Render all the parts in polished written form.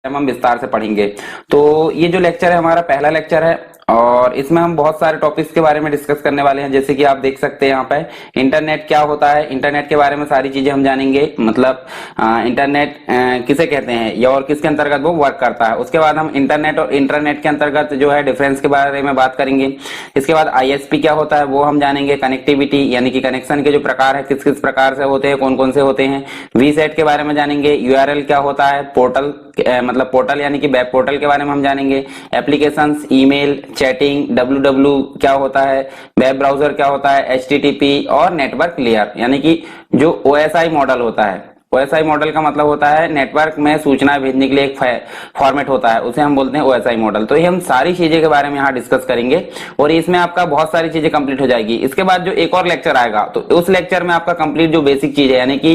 हम विस्तार से पढ़ेंगे। तो ये जो लेक्चर है हमारा पहला लेक्चर है और इसमें हम बहुत सारे टॉपिक्स के बारे में डिस्कस करने वाले हैं। जैसे कि आप देख सकते हैं यहाँ पे इंटरनेट क्या होता है, इंटरनेट के बारे में सारी चीजें हम जानेंगे। मतलब इंटरनेट किसे कहते हैं या और किसके अंतर्गत वो वर्क करता है। उसके बाद हम इंटरनेट और इंटरनेट के अंतर्गत जो है डिफरेंस के बारे में बात करेंगे। इसके बाद आईएसपी क्या होता है वो हम जानेंगे। कनेक्टिविटी यानी कि कनेक्शन के जो प्रकार है किस किस प्रकार से होते हैं, कौन कौन से होते हैं। वीसेट के बारे में जानेंगे। यूआरएल क्या होता है, पोर्टल मतलब पोर्टल यानी कि वेब पोर्टल के बारे में हम जानेंगे। एप्लीकेशंस, ईमेल, चैटिंग, डब्ल्यूडब्ल्यू क्या होता है, वेब ब्राउजर क्या होता है, एचटीटीपी और नेटवर्क लेयर यानी कि जो ओएसआई मॉडल होता है। ओएसआई मॉडल का मतलब होता है नेटवर्क में सूचनाएं भेजने के लिए एक फॉर्मेट होता है, उसे हम बोलते हैं ओएसआई मॉडल। तो ये हम सारी चीजें के बारे में यहाँ डिस्कस करेंगे और इसमें आपका बहुत सारी चीजें कंप्लीट हो जाएगी। इसके बाद जो एक और लेक्चर आएगा तो उस लेक्चर में आपका कंप्लीट जो बेसिक चीज है यानी कि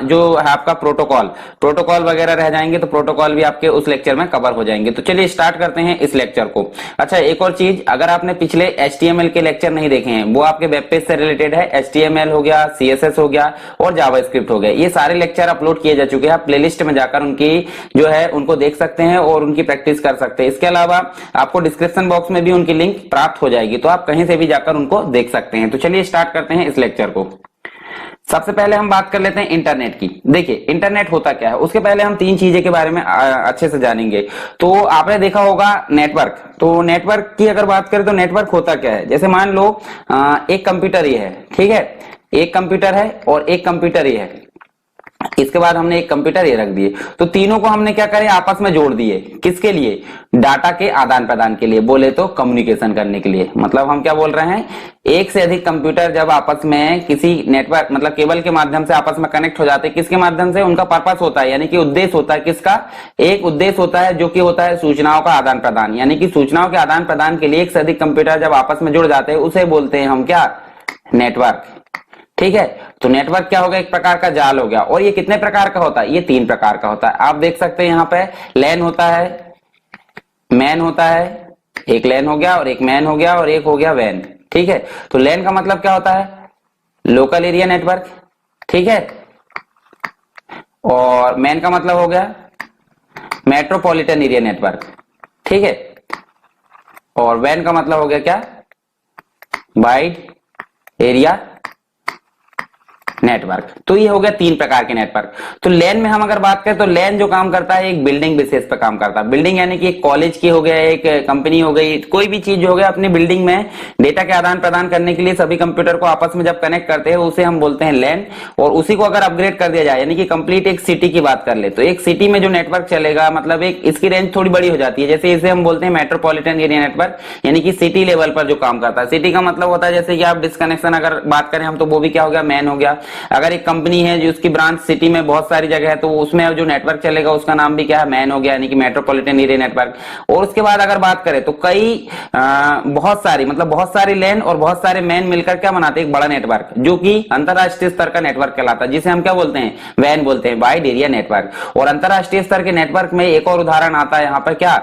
जो है आपका प्रोटोकॉल वगैरह रह जाएंगे, तो प्रोटोकॉल भी आपके उस लेक्चर में कवर हो जाएंगे। तो चलिए स्टार्ट करते हैं इस लेक्चर को। अच्छा, एक और चीज, अगर आपने पिछले HTML के लेक्चर नहीं देखे हैं वो आपके वेब पेज से रिलेटेड है। HTML हो गया, CSS हो गया और जावास्क्रिप्ट हो गया, ये सारे लेक्चर अपलोड किए जा चुके हैं। आप प्लेलिस्ट में जाकर उनकी जो है उनको देख सकते हैं और उनकी प्रैक्टिस कर सकते हैं। इसके अलावा आपको डिस्क्रिप्शन बॉक्स में भी उनकी लिंक प्राप्त हो जाएगी, तो आप कहीं से भी जाकर उनको देख सकते हैं। तो चलिए स्टार्ट करते हैं इस लेक्चर को। सबसे पहले हम बात कर लेते हैं इंटरनेट की। देखिए इंटरनेट होता क्या है, उसके पहले हम तीन चीजें के बारे में अच्छे से जानेंगे। तो आपने देखा होगा नेटवर्क, तो नेटवर्क की अगर बात करें तो नेटवर्क होता क्या है। जैसे मान लो एक कंप्यूटर ये है, ठीक है, एक कंप्यूटर है और एक कंप्यूटर ये है। इसके बाद हमने एक कंप्यूटर ये रख दिए, तो तीनों को हमने क्या करे आपस में जोड़ दिए। किसके लिए? डाटा के आदान प्रदान के लिए, बोले तो कम्युनिकेशन करने के लिए। मतलब हम क्या बोल रहे हैं, एक से अधिक कंप्यूटर जब आपस में किसी नेटवर्क मतलब केबल के माध्यम से आपस में कनेक्ट हो जाते हैं, किसके माध्यम से? उनका पर्पस होता है यानी कि उद्देश्य होता है। किसका? एक उद्देश्य होता है जो कि होता है सूचनाओं का आदान प्रदान। यानी कि सूचनाओं के आदान प्रदान के लिए एक से अधिक कंप्यूटर जब आपस में जुड़ जाते हैं उसे बोलते हैं हम क्या? नेटवर्क। ठीक है, तो नेटवर्क क्या होगा? एक प्रकार का जाल हो गया। और ये कितने प्रकार का होता है? ये तीन प्रकार का होता है। आप देख सकते हैं यहाँ पे लैन होता है, मैन होता है, एक लैन हो गया और एक मैन हो गया और एक हो गया वैन। ठीक है, तो लैन का मतलब क्या होता है? Local area network. ठीक है, और मैन का मतलब हो गया मेट्रोपॉलिटन एरिया नेटवर्क। ठीक है, और वैन का मतलब हो गया क्या? Wide area network. तो ये हो गया तीन प्रकार के नेटवर्क। तो लैन में हम अगर बात करें तो लैन जो काम करता है एक बिल्डिंग बेसिस पे काम करता है। बिल्डिंग यानी कि एक कॉलेज की हो गया, एक कंपनी हो गई, कोई भी चीज हो गया अपनी बिल्डिंग में डेटा के आदान प्रदान करने के लिए सभी कंप्यूटर को आपस में जब कनेक्ट करते हैं उसे हम बोलते हैं लैन। और उसी को अगर अपग्रेड कर दिया जाए यानी कि कंप्लीट एक सिटी की बात कर ले तो एक सिटी में जो नेटवर्क चलेगा मतलब एक इसकी रेंज थोड़ी बड़ी हो जाती है। जैसे इसे हम बोलते हैं मेट्रोपॉलिटन एरिया नेटवर्क यानी कि सिटी लेवल पर जो काम करता है। सिटी का मतलब होता है जैसे कि आप डिस्कनेक्शन अगर बात करें हम तो वो भी क्या हो गया? मैन हो गया। अगर एक कंपनी है जो उसकी ब्रांच सिटी में बहुत सारी जगह है तो उसमें जो नेटवर्क चलेगा उसका नाम भी क्या है? मैन हो गया यानी कि मेट्रोपॉलिटन एरिया नेटवर्क। और उसके बाद अगर बात करें तो कई बहुत सारी लैन और बहुत सारे मैन मिलकर क्या बनाते हैं? एक बड़ा नेटवर्क जो कि अंतरराष्ट्रीय स्तर का नेटवर्क कहलाता है, जिसे हम क्या बोलते हैं? वैन बोलते हैं, वाइड एरिया नेटवर्क। और अंतरराष्ट्रीय स्तर के नेटवर्क में एक और उदाहरण आता है यहाँ पर क्या?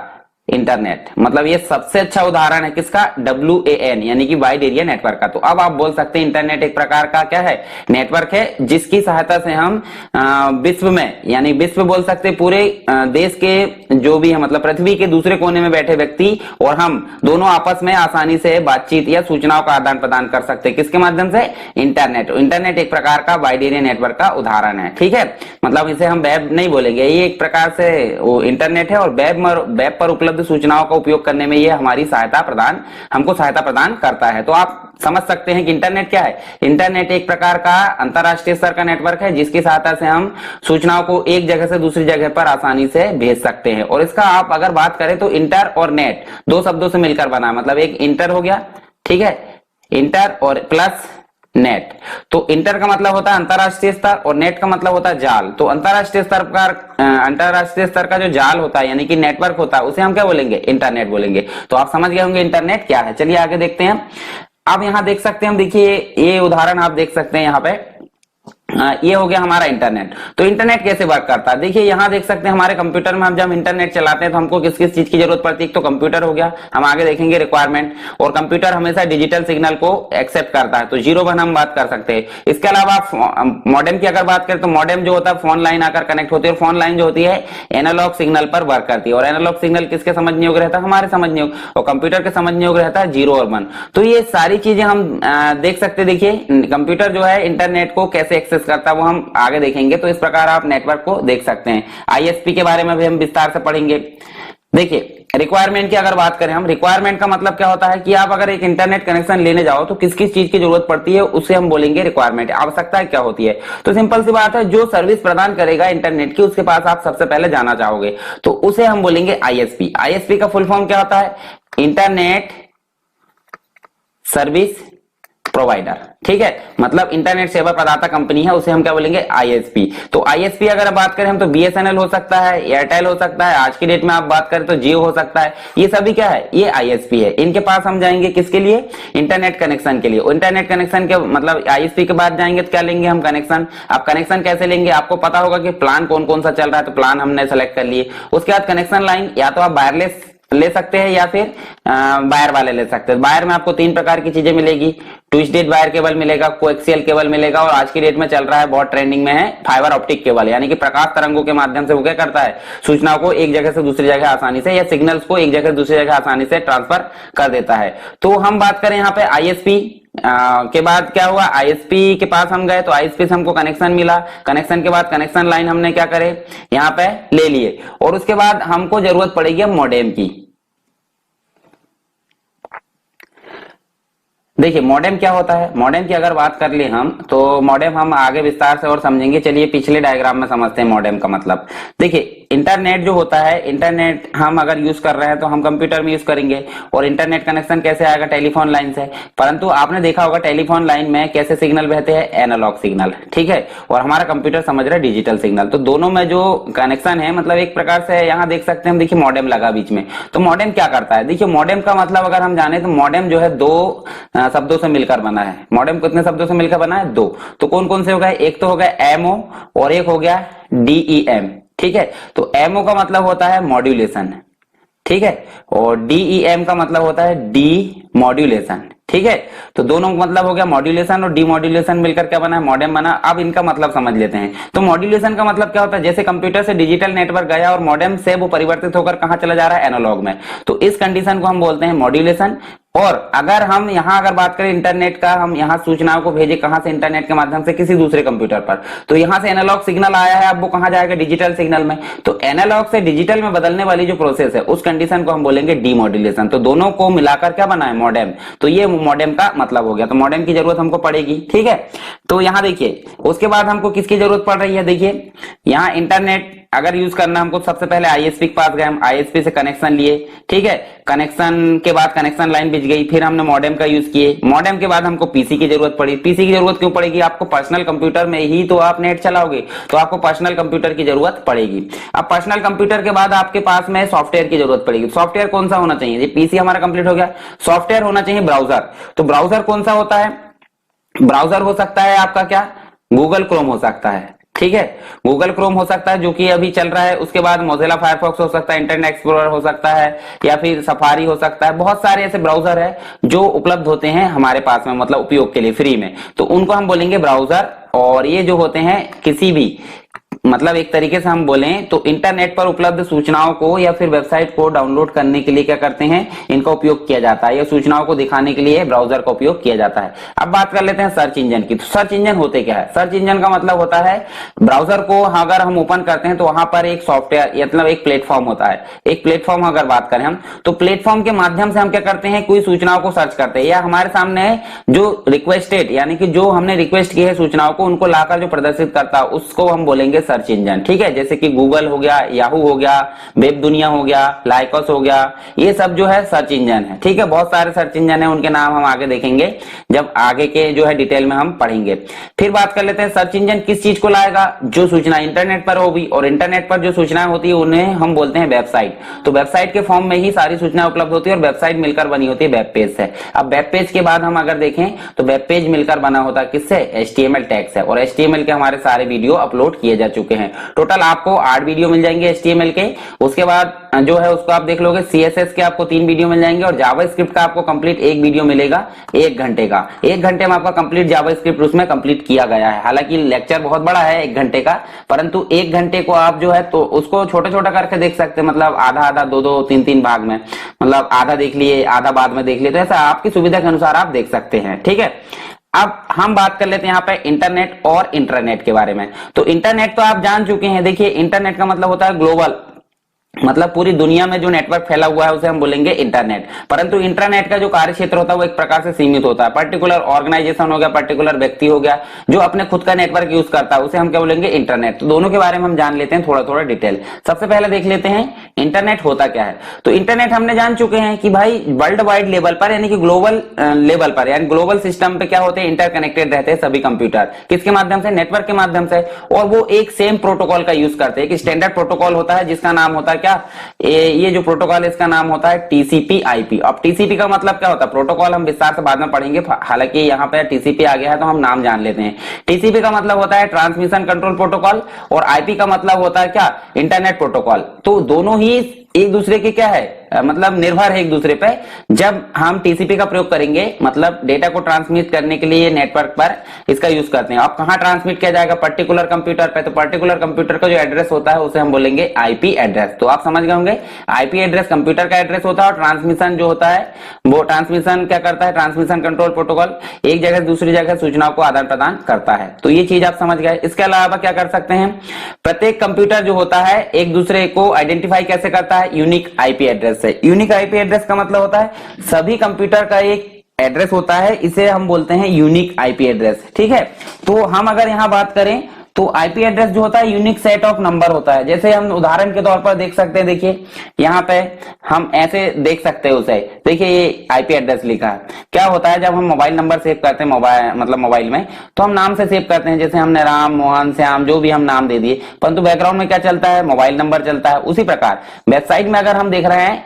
इंटरनेट। मतलब ये सबसे अच्छा उदाहरण है किसका? WAN यानी कि वाइड एरिया नेटवर्क का। तो अब आप बोल सकते हैं इंटरनेट एक प्रकार का क्या है? नेटवर्क है, जिसकी सहायता से हम विश्व में यानी विश्व बोल सकते हैं पूरे देश के जो भी है मतलब पृथ्वी के दूसरे कोने में बैठे व्यक्ति और हम दोनों आपस में आसानी से बातचीत या सूचनाओं का आदान प्रदान कर सकते हैं। किसके माध्यम से? इंटरनेट। इंटरनेट एक प्रकार का वाइड एरिया नेटवर्क का उदाहरण है। ठीक है, मतलब इसे हम वेब नहीं बोलेंगे, ये एक प्रकार से वो इंटरनेट है और वेब पर उपलब्ध सूचनाओं का उपयोग करने में ये हमको सहायता प्रदान करता है। तो आप समझ सकते हैं कि इंटरनेट क्या है। इंटरनेट एक प्रकार का अंतरराष्ट्रीय स्तर का नेटवर्क है जिसकी सहायता से हम सूचनाओं को एक जगह से दूसरी जगह पर आसानी से भेज सकते हैं। और इसका आप अगर बात करें तो इंटर और नेट दो शब्दों से मिलकर बना, मतलब एक इंटर हो गया, ठीक है, इंटर और प्लस नेट। तो इंटर का मतलब होता है अंतरराष्ट्रीय स्तर और नेट का मतलब होता है जाल। तो अंतरराष्ट्रीय स्तर का जो जाल होता है यानी कि नेटवर्क होता है उसे हम क्या बोलेंगे? इंटरनेट बोलेंगे। तो आप समझ गए होंगे इंटरनेट क्या है। चलिए आगे देखते हैं। अब यहां देख सकते हैं हम, देखिए ये उदाहरण आप देख सकते हैं यहाँ पे ये हो गया हमारा इंटरनेट। तो इंटरनेट कैसे वर्क करता है, देखिए यहाँ देख सकते हैं हमारे कंप्यूटर में हम जब इंटरनेट चलाते हैं तो हमको किस किस चीज की जरूरत पड़ती है। तो कंप्यूटर हो गया, हम आगे देखेंगे रिक्वायरमेंट, और कंप्यूटर हमेशा डिजिटल सिग्नल को एक्सेप्ट करता है, तो 0 1 हम बात कर सकते हैं। इसके अलावा मॉडेम की अगर बात करें तो मॉडेम जो होता है फोन लाइन आकर कनेक्ट होती है, और फोन लाइन जो होती है एनालॉग सिग्नल पर वर्क करती है, और एनालॉग सिग्नल किसके समझने योग्य रहता है, हमारे समझने योग्य, और कंप्यूटर के समझने योग्य रहता है 0 और 1। तो ये सारी चीजें हम देख सकते हैं। देखिए कंप्यूटर जो है इंटरनेट को कैसे एक्सेस करता है वो हम आगे देखेंगे। तो इस प्रकार आप नेटवर्क को देख सकते हैं। आईएसपी के बारे में भी हम विस्तार से पढ़ेंगे। देखिए रिक्वायरमेंट की अगर बात करें हम, रिक्वायरमेंट का मतलब क्या होता है कि आप अगर एक इंटरनेट कनेक्शन लेने जाओ तो किस किस चीज की जरूरत पड़ती है उसे हम बोलेंगे रिक्वायरमेंट। आवश्यकता क्या होती है, तो सिंपल सी बात है, जो सर्विस प्रदान करेगा इंटरनेट की उसके पास आप सबसे पहले जाना चाहोगे, तो उसे हम बोलेंगे आईएसपी। आईएसपी का फुल फॉर्म क्या होता है, इंटरनेट सर्विस प्रोवाइडर, ठीक है, मतलब इंटरनेट सेवा प्रदाता कंपनी है, उसे हम क्या बोलेंगे आईएसपी। तो आईएसपी अगर बात करें हम तो बीएसएनएल हो सकता है, एयरटेल हो सकता है, आज की डेट में आप बात करें तो जियो हो सकता है, ये सभी क्या है, ये आईएसपी है। इनके पास हम जाएंगे किसके लिए, इंटरनेट कनेक्शन के लिए। इंटरनेट कनेक्शन के मतलब आईएसपी के बाद जाएंगे तो क्या लेंगे हम, कनेक्शन। अब कनेक्शन कैसे लेंगे, आपको पता होगा कि प्लान कौन कौन सा चल रहा है, तो प्लान हमने सेलेक्ट कर लिए। उसके बाद कनेक्शन लाइन या तो आप वायरलेस ले सकते हैं या फिर वायर वाले ले सकते हैं। वायर में आपको 3 प्रकार की चीजें मिलेगी, ट्विस्टेड वायर केबल मिलेगा, कोएक्सियल केबल मिलेगा, और आज की डेट में चल रहा है बहुत ट्रेंडिंग में है फाइबर ऑप्टिक केबल, यानी कि प्रकाश तरंगों के माध्यम से वो क्या करता है, सूचनाओं को एक जगह से दूसरी जगह आसानी से, या सिग्नल्स को एक जगह से दूसरी जगह आसानी से ट्रांसफर कर देता है। तो हम बात करें यहाँ पे आईएसपी के बाद क्या हुआ, आईएसपी के पास हम गए तो आईएसपी से हमको कनेक्शन मिला। कनेक्शन के बाद कनेक्शन लाइन हमने क्या करे, यहाँ पे ले लिए, और उसके बाद हमको जरूरत पड़ेगी अब मॉडेम की। देखिए मॉडेम क्या होता है, मॉडेम की अगर बात कर ले हम तो मॉडेम हम आगे विस्तार से और समझेंगे। चलिए पिछले डायग्राम में समझते हैं मॉडेम का मतलब। देखिए इंटरनेट जो होता है, इंटरनेट हम अगर यूज कर रहे हैं तो हम कंप्यूटर में यूज करेंगे, और इंटरनेट कनेक्शन कैसे आएगा, टेलीफोन लाइन से। परंतु आपने देखा होगा टेलीफोन लाइन में कैसे सिग्नल बहते हैं, एनालॉग सिग्नल, ठीक है, और हमारा कंप्यूटर समझ रहा है डिजिटल सिग्नल। तो दोनों में जो कनेक्शन है, मतलब एक प्रकार से यहाँ देख सकते हैं हम, देखिए मॉडेम लगा बीच में। तो मॉडेम क्या करता है, देखिए मॉडेम का मतलब अगर हम जाने तो मॉडेम जो है 2 शब्दों से मिलकर बना है। मॉडेम कितने शब्दों से मिलकर बना है, 2। तो कौन कौन से हो गए, एक तो हो गया एमओ और एक हो गया डीईएम, ठीक है। तो एमओ का मतलब होता है मॉड्यूलेशन, ठीक है, और डीईएम का मतलब होता है डी मॉड्यूलेशन, ठीक है। तो दोनों का मतलब हो गया मॉड्यूलेशन और डीमॉड्यूलेशन मिलकर क्या बना है, मॉडेम बना। अब इनका मतलब समझ लेते हैं। तो मॉड्यूलेशन का मतलब क्या होता है, जैसे कंप्यूटर से डिजिटल नेटवर्क गया और मॉडेम से वो परिवर्तित होकर कहां चला जा रहा है, एनालॉग में, तो इस कंडीशन को हम बोलते हैं मॉड्यूलेशन। और अगर हम यहाँ अगर बात करें इंटरनेट का, हम यहाँ सूचनाओं को भेजे कहां से, इंटरनेट के माध्यम से किसी दूसरे कंप्यूटर पर, तो यहाँ से एनालॉग सिग्नल आया है, अब वो कहां जाएगा, डिजिटल सिग्नल में। तो एनालॉग से डिजिटल में बदलने वाली जो प्रोसेस है उस कंडीशन को हम बोलेंगे डीमॉड्यूलेशन। तो दोनों को मिलाकर क्या बना है, मॉडेम। तो ये मॉडेम का मतलब हो गया। तो मॉडेम की जरूरत हमको पड़ेगी, ठीक है। तो यहाँ देखिए उसके बाद हमको किसकी जरूरत पड़ रही है, देखिए यहाँ इंटरनेट अगर यूज करना हमको, सबसे पहले आईएसपी के पास गए, हम आईएसपी से कनेक्शन लिए, ठीक है। कनेक्शन के बाद कनेक्शन लाइन बिछ गई, फिर हमने मॉडेम का यूज किए। मॉडेम के बाद हमको पीसी की जरूरत पड़ी। पीसी की जरूरत क्यों पड़ेगी, आपको पर्सनल कंप्यूटर में ही तो आप नेट चलाओगे, तो आपको पर्सनल कंप्यूटर की जरूरत पड़ेगी। अब पर्सनल कंप्यूटर के बाद आपके पास में सॉफ्टवेयर की जरूरत पड़ेगी। सॉफ्टवेयर कौन सा होना चाहिए, पीसी हमारा कंप्लीट हो गया, सॉफ्टवेयर होना चाहिए ब्राउजर। तो ब्राउजर कौन सा होता है, ब्राउजर हो सकता है आपका क्या, गूगल क्रोम हो सकता है, ठीक है, गूगल क्रोम हो सकता है जो कि अभी चल रहा है। उसके बाद मोजिला फायरफॉक्स हो सकता है, इंटरनेट एक्सप्लोरर हो सकता है, या फिर सफारी हो सकता है। बहुत सारे ऐसे ब्राउजर है जो उपलब्ध होते हैं हमारे पास में, मतलब उपयोग के लिए फ्री में, तो उनको हम बोलेंगे ब्राउजर। और ये जो होते हैं किसी भी, मतलब एक तरीके से हम बोलें तो इंटरनेट पर उपलब्ध सूचनाओं को या फिर वेबसाइट को डाउनलोड करने के लिए क्या करते हैं, इनका उपयोग किया जाता है, या सूचनाओं को दिखाने के लिए ब्राउजर का उपयोग किया जाता है। अब बात कर लेते हैं सर्च इंजन की। तो सर्च इंजन होते क्या है, सर्च इंजन का मतलब होता है ब्राउजर को अगर हम ओपन करते हैं तो वहां पर एक सॉफ्टवेयर, मतलब एक प्लेटफॉर्म होता है। एक प्लेटफॉर्म अगर बात करें हम, तो प्लेटफॉर्म के माध्यम से हम क्या करते हैं, कोई सूचनाओं को सर्च करते हैं, या हमारे सामने जो रिक्वेस्टेड, यानी कि जो हमने रिक्वेस्ट की है सूचनाओं को, उनको लाकर जो प्रदर्शित करता है उसको हम बोलेंगे सर्च सर्च इंजन, ठीक है, जैसे कि गूगल हो गया, याहू हो गया, वेब दुनिया हो गया, लाइकस हो गया, ये सब जो है सर्च इंजन है, ठीक है। बहुत सारे सर्च इंजन है, उनके नाम हम आगे देखेंगे जब आगे के जो है डिटेल में हम पढ़ेंगे। फिर बात कर लेते हैं सर्च इंजन किस चीज को लाएगा, जो सूचना इंटरनेट पर होगी, और इंटरनेट पर जो सूचनाएं होती है उन्हें हम बोलते हैं वेबसाइट। तो वेबसाइट के फॉर्म में ही सारी सूचना उपलब्ध होती है और वेबसाइट मिलकर बनी होती है वेब पेज से। अब वेब पेज के बाद हम अगर देखें तो वेब पेज मिलकर बना होता है किससे, HTML टैग से, और HTML के हमारे सारे वीडियो अपलोड किए जा चुके हैं। टोटल आपको 8 वीडियो मिल जाएंगे HTML के, उसके बाद जो है उसको आप देख लोगे। CSS के आपको 3 वीडियो मिल जाएंगे और जावास्क्रिप्ट का आपको कंप्लीट 1 वीडियो मिलेगा 1 घंटे का। 1 घंटे में आपका कंप्लीट जावास्क्रिप्ट उसमें कंप्लीट किया गया है। हालांकि लेक्चर बहुत बड़ा है 1 घंटे का, परंतु 1 घंटे को आप जो है तो उसको छोटा छोटा करके देख सकते हैं, मतलब आधा आधा 2-2 3-3 भाग में, मतलब आधा देख लिए आधा बाद में देख लिए, तो ऐसा आपकी सुविधा के अनुसार आप देख सकते हैं, ठीक है। अब हम बात कर लेते हैं यहाँ पे इंटरनेट और इंटरनेट के बारे में। तो इंटरनेट तो आप जान चुके हैं। देखिए इंटरनेट का मतलब होता है ग्लोबल, मतलब पूरी दुनिया में जो नेटवर्क फैला हुआ है उसे हम बोलेंगे इंटरनेट। परंतु इंटरनेट का जो कार्य क्षेत्र होता है वो एक प्रकार से सीमित होता है। पर्टिकुलर ऑर्गेनाइजेशन हो गया, पर्टिकुलर व्यक्ति हो गया जो अपने खुद का नेटवर्क यूज करता है, उसे हम क्या बोलेंगे, इंटरनेट। तो दोनों के बारे में हम जान लेते हैं थोड़ा थोड़ा डिटेल। सबसे पहले देख लेते हैं इंटरनेट होता क्या है। तो इंटरनेट हमने जान चुके हैं कि भाई वर्ल्ड वाइड लेवल पर यानी कि ग्लोबल लेवल पर यानी ग्लोबल सिस्टम पे क्या होते हैं, इंटरकनेक्टेड रहते हैं सभी कंप्यूटर। किसके माध्यम से, नेटवर्क के माध्यम से, और वो एक सेम प्रोटोकॉल का यूज करते हैं। एक स्टैंडर्ड प्रोटोकॉल होता है जिसका नाम होता है क्या, ये जो प्रोटोकॉल है इसका नाम होता है TCP/IP। अब TCP का मतलब क्या होता है, प्रोटोकॉल हम विस्तार से बाद में पढ़ेंगे, हालांकि यहाँ पे TCP आ गया है तो हम नाम जान लेते हैं। TCP का मतलब होता है ट्रांसमिशन कंट्रोल प्रोटोकॉल, और IP का मतलब होता है क्या, इंटरनेट प्रोटोकॉल। तो दोनों ही एक दूसरे के क्या है, मतलब निर्भर है एक दूसरे पे। जब हम TCP का प्रयोग करेंगे, मतलब डेटा को ट्रांसमिट करने के लिए नेटवर्क पर इसका यूज करते हैं। अब कहाँ ट्रांसमिट किया जाएगा, पर्टिकुलर कंप्यूटर पे। तो पर्टिकुलर कंप्यूटर का जो एड्रेस होता है उसे हम बोलेंगे IP एड्रेस। तो आप समझ गए होंगे, IP एड्रेस कंप्यूटर का एड्रेस होता है, और ट्रांसमिशन जो होता है वो ट्रांसमिशन क्या करता है, ट्रांसमिशन कंट्रोल प्रोटोकॉल एक जगह से दूसरी जगह सूचनाओं को आदान प्रदान करता है। तो ये चीज आप समझ गए। इसके अलावा क्या कर सकते हैं, प्रत्येक कंप्यूटर जो होता है एक दूसरे को आइडेंटिफाई कैसे करता है, यूनिक IP एड्रेस से। यूनिक IP एड्रेस का मतलब होता है सभी कंप्यूटर का एक एड्रेस होता है, इसे हम बोलते हैं यूनिक IP एड्रेस, ठीक है। तो हम अगर यहां बात करें तो IP एड्रेस जो होता है यूनिक सेट ऑफ नंबर होता है। जैसे हम उदाहरण के तौर पर देख सकते हैं, देखिए यहाँ पे हम ऐसे देख सकते हैं उसे, देखिए ये IP एड्रेस लिखा है। क्या होता है, जब हम मोबाइल नंबर सेव करते हैं मोबाइल में, तो हम नाम से सेव करते हैं, जैसे हमने राम, मोहन, श्याम जो भी हम नाम दे दिए, परंतु बैकग्राउंड में क्या चलता है, मोबाइल नंबर चलता है। उसी प्रकार वेबसाइट में अगर हम देख रहे हैं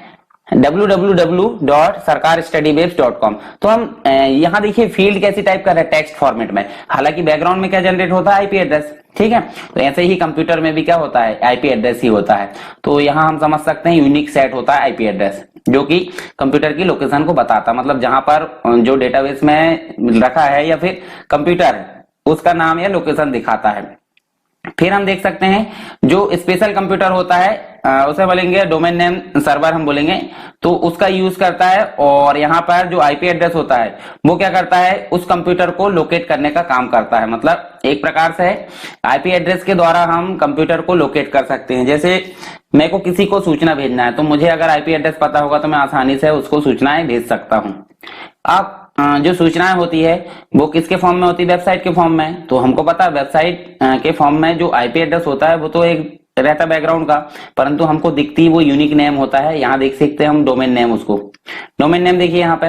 www.sarkarstudybase.com, तो हम यहाँ देखिए फील्ड कैसी टाइप कर रहे हैं, टेक्स्ट फॉर्मेट में। हालांकि बैकग्राउंड में क्या जनरेट होता है, IP एड्रेस, ठीक है। तो ऐसे ही कंप्यूटर में भी क्या होता है, IP एड्रेस ही होता है। तो यहाँ हम समझ सकते हैं यूनिक सेट होता है IP एड्रेस, जो कि कंप्यूटर की लोकेशन को बताता है, मतलब जहां पर जो डेटाबेस में रखा है या फिर कंप्यूटर है उसका नाम या लोकेशन दिखाता है। फिर हम देख सकते हैं जो स्पेशल कंप्यूटर होता है उसे बोलेंगे डोमेन नेम सर्वर हम बोलेंगे, तो उसका यूज करता है। और यहाँ पर जो IP एड्रेस होता है वो क्या करता है, उस कंप्यूटर को लोकेट करने का काम करता है। मतलब एक प्रकार से IP एड्रेस के द्वारा हम कंप्यूटर को लोकेट कर सकते हैं। जैसे मेरे को किसी को सूचना भेजना है, तो मुझे अगर IP एड्रेस पता होगा तो मैं आसानी से उसको सूचनाएं भेज सकता हूँ। अब जो सूचनाएं होती है वो किसके फॉर्म में होती है, वेबसाइट के फॉर्म में। तो हमको पता है वेबसाइट के फॉर्म में जो IP एड्रेस होता है वो तो एक रहता बैकग्राउंड का, परंतु हमको दिखती वो यूनिक नेम होता है। यहाँ देख सकते हैं हम डोमेन नेम, उसको डोमेन नेम देखिए यहाँ पे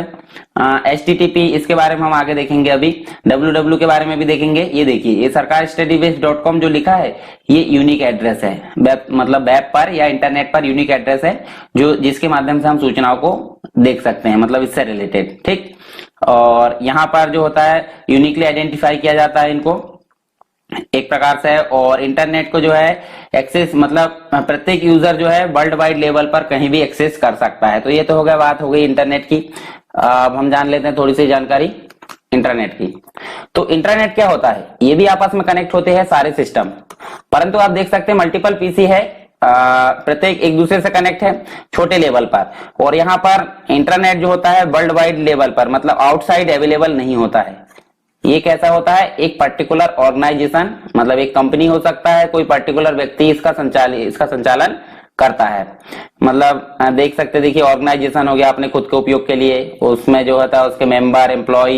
HTTP, इसके बारे में हम आगे देखेंगे। अभी www के बारे में भी देखेंगे। ये देखिए ये sarkarstudybase.com जो लिखा है ये यूनिक एड्रेस है, वेब मतलब वेब पर या इंटरनेट पर यूनिक एड्रेस है, जो जिसके माध्यम से हम सूचनाओं को देख सकते हैं, मतलब इससे रिलेटेड, ठीक। और यहाँ पर जो होता है यूनिकली आइडेंटिफाई किया जाता है इनको एक प्रकार से। और इंटरनेट को जो है एक्सेस, मतलब प्रत्येक यूजर जो है वर्ल्ड वाइड लेवल पर कहीं भी एक्सेस कर सकता है। तो ये तो हो गया, बात हो गई इंटरनेट की। अब हम जान लेते हैं थोड़ी सी जानकारी इंटरनेट की। तो इंटरनेट क्या होता है, ये भी आपस में कनेक्ट होते हैं सारे सिस्टम, परंतु आप देख सकते हैं मल्टीपल PC है, प्रत्येक एक दूसरे से कनेक्ट है छोटे लेवल पर। और यहाँ पर इंटरनेट जो होता है वर्ल्ड वाइड लेवल पर, मतलब आउटसाइड अवेलेबल नहीं होता है। ये कैसा होता है, एक पर्टिकुलर ऑर्गेनाइजेशन, मतलब एक कंपनी हो सकता है, कोई पर्टिकुलर व्यक्ति इसका संचालन करता है। मतलब देख सकते, देखिए ऑर्गेनाइजेशन हो गया अपने खुद के उपयोग के लिए, उसमें जो होता है उसके मेंबर, एम्प्लॉय,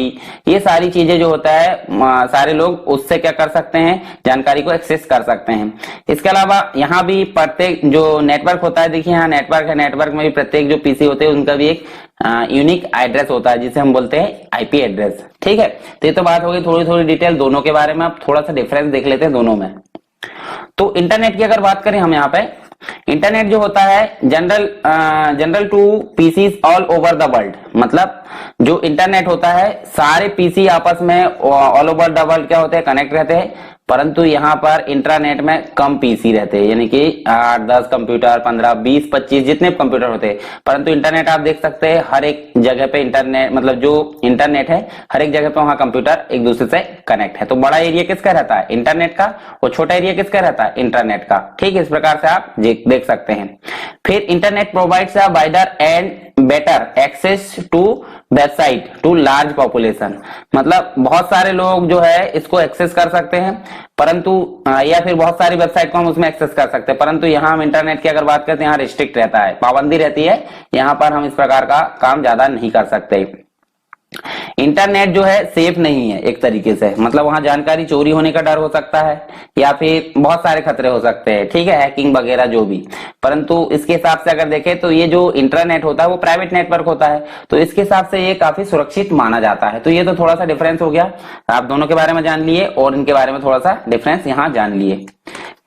ये सारी चीजें जो होता है सारे लोग उससे क्या कर सकते हैं, जानकारी को एक्सेस कर सकते हैं। इसके अलावा यहाँ भी प्रत्येक जो नेटवर्क होता है, देखिए यहाँ नेटवर्क है, नेटवर्क में भी प्रत्येक जो पीसी होते हैं उनका भी एक यूनिक एड्रेस होता है जिसे हम बोलते हैं आईपी एड्रेस। ठीक है, तो ये तो बात हो गई थोड़ी थोड़ी डिटेल दोनों के बारे में। अब थोड़ा सा डिफरेंस देख लेते हैं दोनों में। तो इंटरनेट की अगर बात करें हम यहाँ पे, इंटरनेट जो होता है general to PCs all over the world, मतलब जो इंटरनेट होता है सारे पीसी आपस में ऑल ओवर द वर्ल्ड क्या होते हैं, कनेक्ट रहते हैं। परंतु यहाँ पर इंटरनेट में कम पीसी रहते हैं, यानी कि 8 10 कंप्यूटर, 15 20 25 जितने कंप्यूटर होते हैं। परंतु इंटरनेट आप देख सकते हैं हर एक जगह पे इंटरनेट, मतलब जो इंटरनेट है हर एक जगह पे वहां कंप्यूटर एक दूसरे से कनेक्ट है। तो बड़ा एरिया किसका रहता है, इंटरनेट का, और छोटा एरिया किसका रहता है, इंटरनेट का। ठीक है, इस प्रकार से आप देख सकते हैं। फिर internet provides a wider and better access to website to large population, मतलब बहुत सारे लोग जो है इसको एक्सेस कर सकते हैं, परंतु या फिर बहुत सारी वेबसाइट को हम उसमें एक्सेस कर सकते हैं। परंतु यहाँ हम इंटरनेट की अगर बात करते हैं, यहाँ रिस्ट्रिक्ट रहता है, पाबंदी रहती है, यहाँ पर हम इस प्रकार का काम ज्यादा नहीं कर सकते। इंटरनेट जो है सेफ नहीं है एक तरीके से, मतलब वहां जानकारी चोरी होने का डर हो सकता है या फिर बहुत सारे खतरे हो सकते हैं। ठीक है, हैकिंग वगैरह जो भी। परंतु इसके हिसाब से अगर देखें तो ये जो इंटरनेट होता है वो प्राइवेट नेटवर्क होता है, तो इसके हिसाब से ये काफी सुरक्षित माना जाता है। तो ये तो थोड़ा सा डिफरेंस हो गया, आप दोनों के बारे में जान लिए और इनके बारे में थोड़ा सा डिफरेंस यहाँ जान लिए।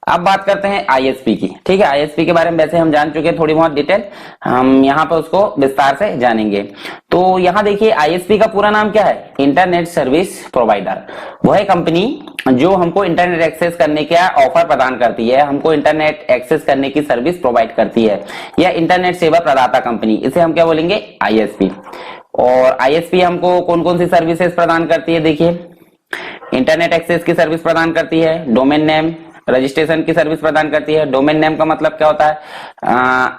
अब बात करते हैं आईएसपी की। ठीक है, आईएसपी के बारे में वैसे हम जान चुके हैं थोड़ी बहुत डिटेल, हम यहाँ पे उसको विस्तार से जानेंगे। तो यहाँ देखिए आईएसपी का पूरा नाम क्या है, इंटरनेट सर्विस प्रोवाइडर। वह कंपनी जो हमको इंटरनेट एक्सेस करने का ऑफर प्रदान करती है, हमको इंटरनेट एक्सेस करने की सर्विस प्रोवाइड करती है, या इंटरनेट सेवा प्रदाता कंपनी, इसे हम क्या बोलेंगे, आईएसपी। और आईएसपी हमको कौन कौन सी सर्विसेज प्रदान करती है, देखिए इंटरनेट एक्सेस की सर्विस प्रदान करती है, डोमेन नेम रजिस्ट्रेशन की सर्विस प्रदान करती है। डोमेन नेम का मतलब क्या होता है,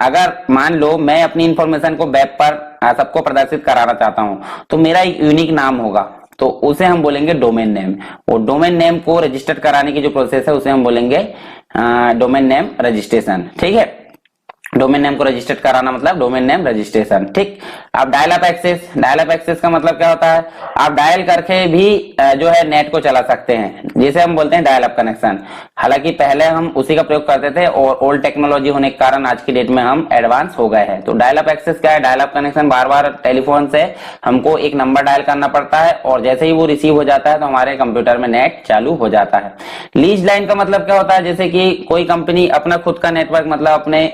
अगर मान लो मैं अपनी इंफॉर्मेशन को वेब पर सबको प्रदर्शित कराना चाहता हूं, तो मेरा एक यूनिक नाम होगा, तो उसे हम बोलेंगे डोमेन नेम। और डोमेन नेम को रजिस्टर कराने की जो प्रोसेस है उसे हम बोलेंगे डोमेन नेम रजिस्ट्रेशन। ठीक है, डोमेन नेम को रजिस्टर्ड कराना मतलब डोमेन नेम रजिस्ट्रेशन। ठीक, अब dial up access, dial up access का मतलब क्या होता है, आप डायल करके भी जो है नेट को चला सकते हैं, जिसे हम बोलते हैं डायल अप कनेक्शन। हालांकि पहले हम उसी का प्रयोग करते थे और ओल्ड टेक्नोलॉजी होने के कारण आज की डेट में हम एडवांस हो गए हैं। तो डायल अप एक्सेस क्या है, डायल अप कनेक्शन, बार बार टेलीफोन से हमको एक नंबर डायल करना पड़ता है और जैसे ही वो रिसीव हो जाता है तो हमारे कंप्यूटर में नेट चालू हो जाता है। लीज लाइन का मतलब क्या होता है, जैसे कि कोई कंपनी अपना खुद का नेटवर्क, मतलब अपने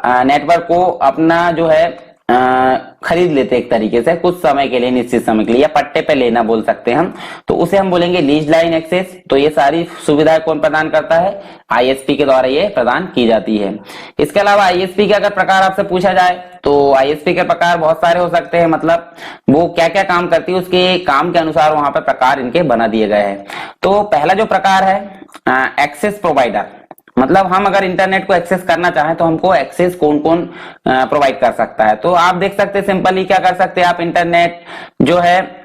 नेटवर्क को अपना जो है खरीद लेते एक तरीके से कुछ समय के लिए, निश्चित समय के लिए, या पट्टे पे लेना बोल सकते हैं हम, तो उसे हम बोलेंगे लीज लाइन एक्सेस। तो ये सारी सुविधाएं कौन प्रदान करता है, आईएसपी के द्वारा ये प्रदान की जाती है। इसके अलावा आईएसपी के अगर प्रकार आपसे पूछा जाए तो आईएसपी के प्रकार बहुत सारे हो सकते हैं, मतलब वो क्या क्या काम करती है उसके काम के अनुसार वहां पे प्रकार इनके बना दिए गए हैं। तो पहला जो प्रकार है एक्सेस प्रोवाइडर, मतलब हम अगर इंटरनेट को एक्सेस करना चाहें तो हमको एक्सेस कौन कौन प्रोवाइड कर सकता है। तो आप देख सकते हैं सिंपली क्या कर सकते हैं, आप इंटरनेट जो है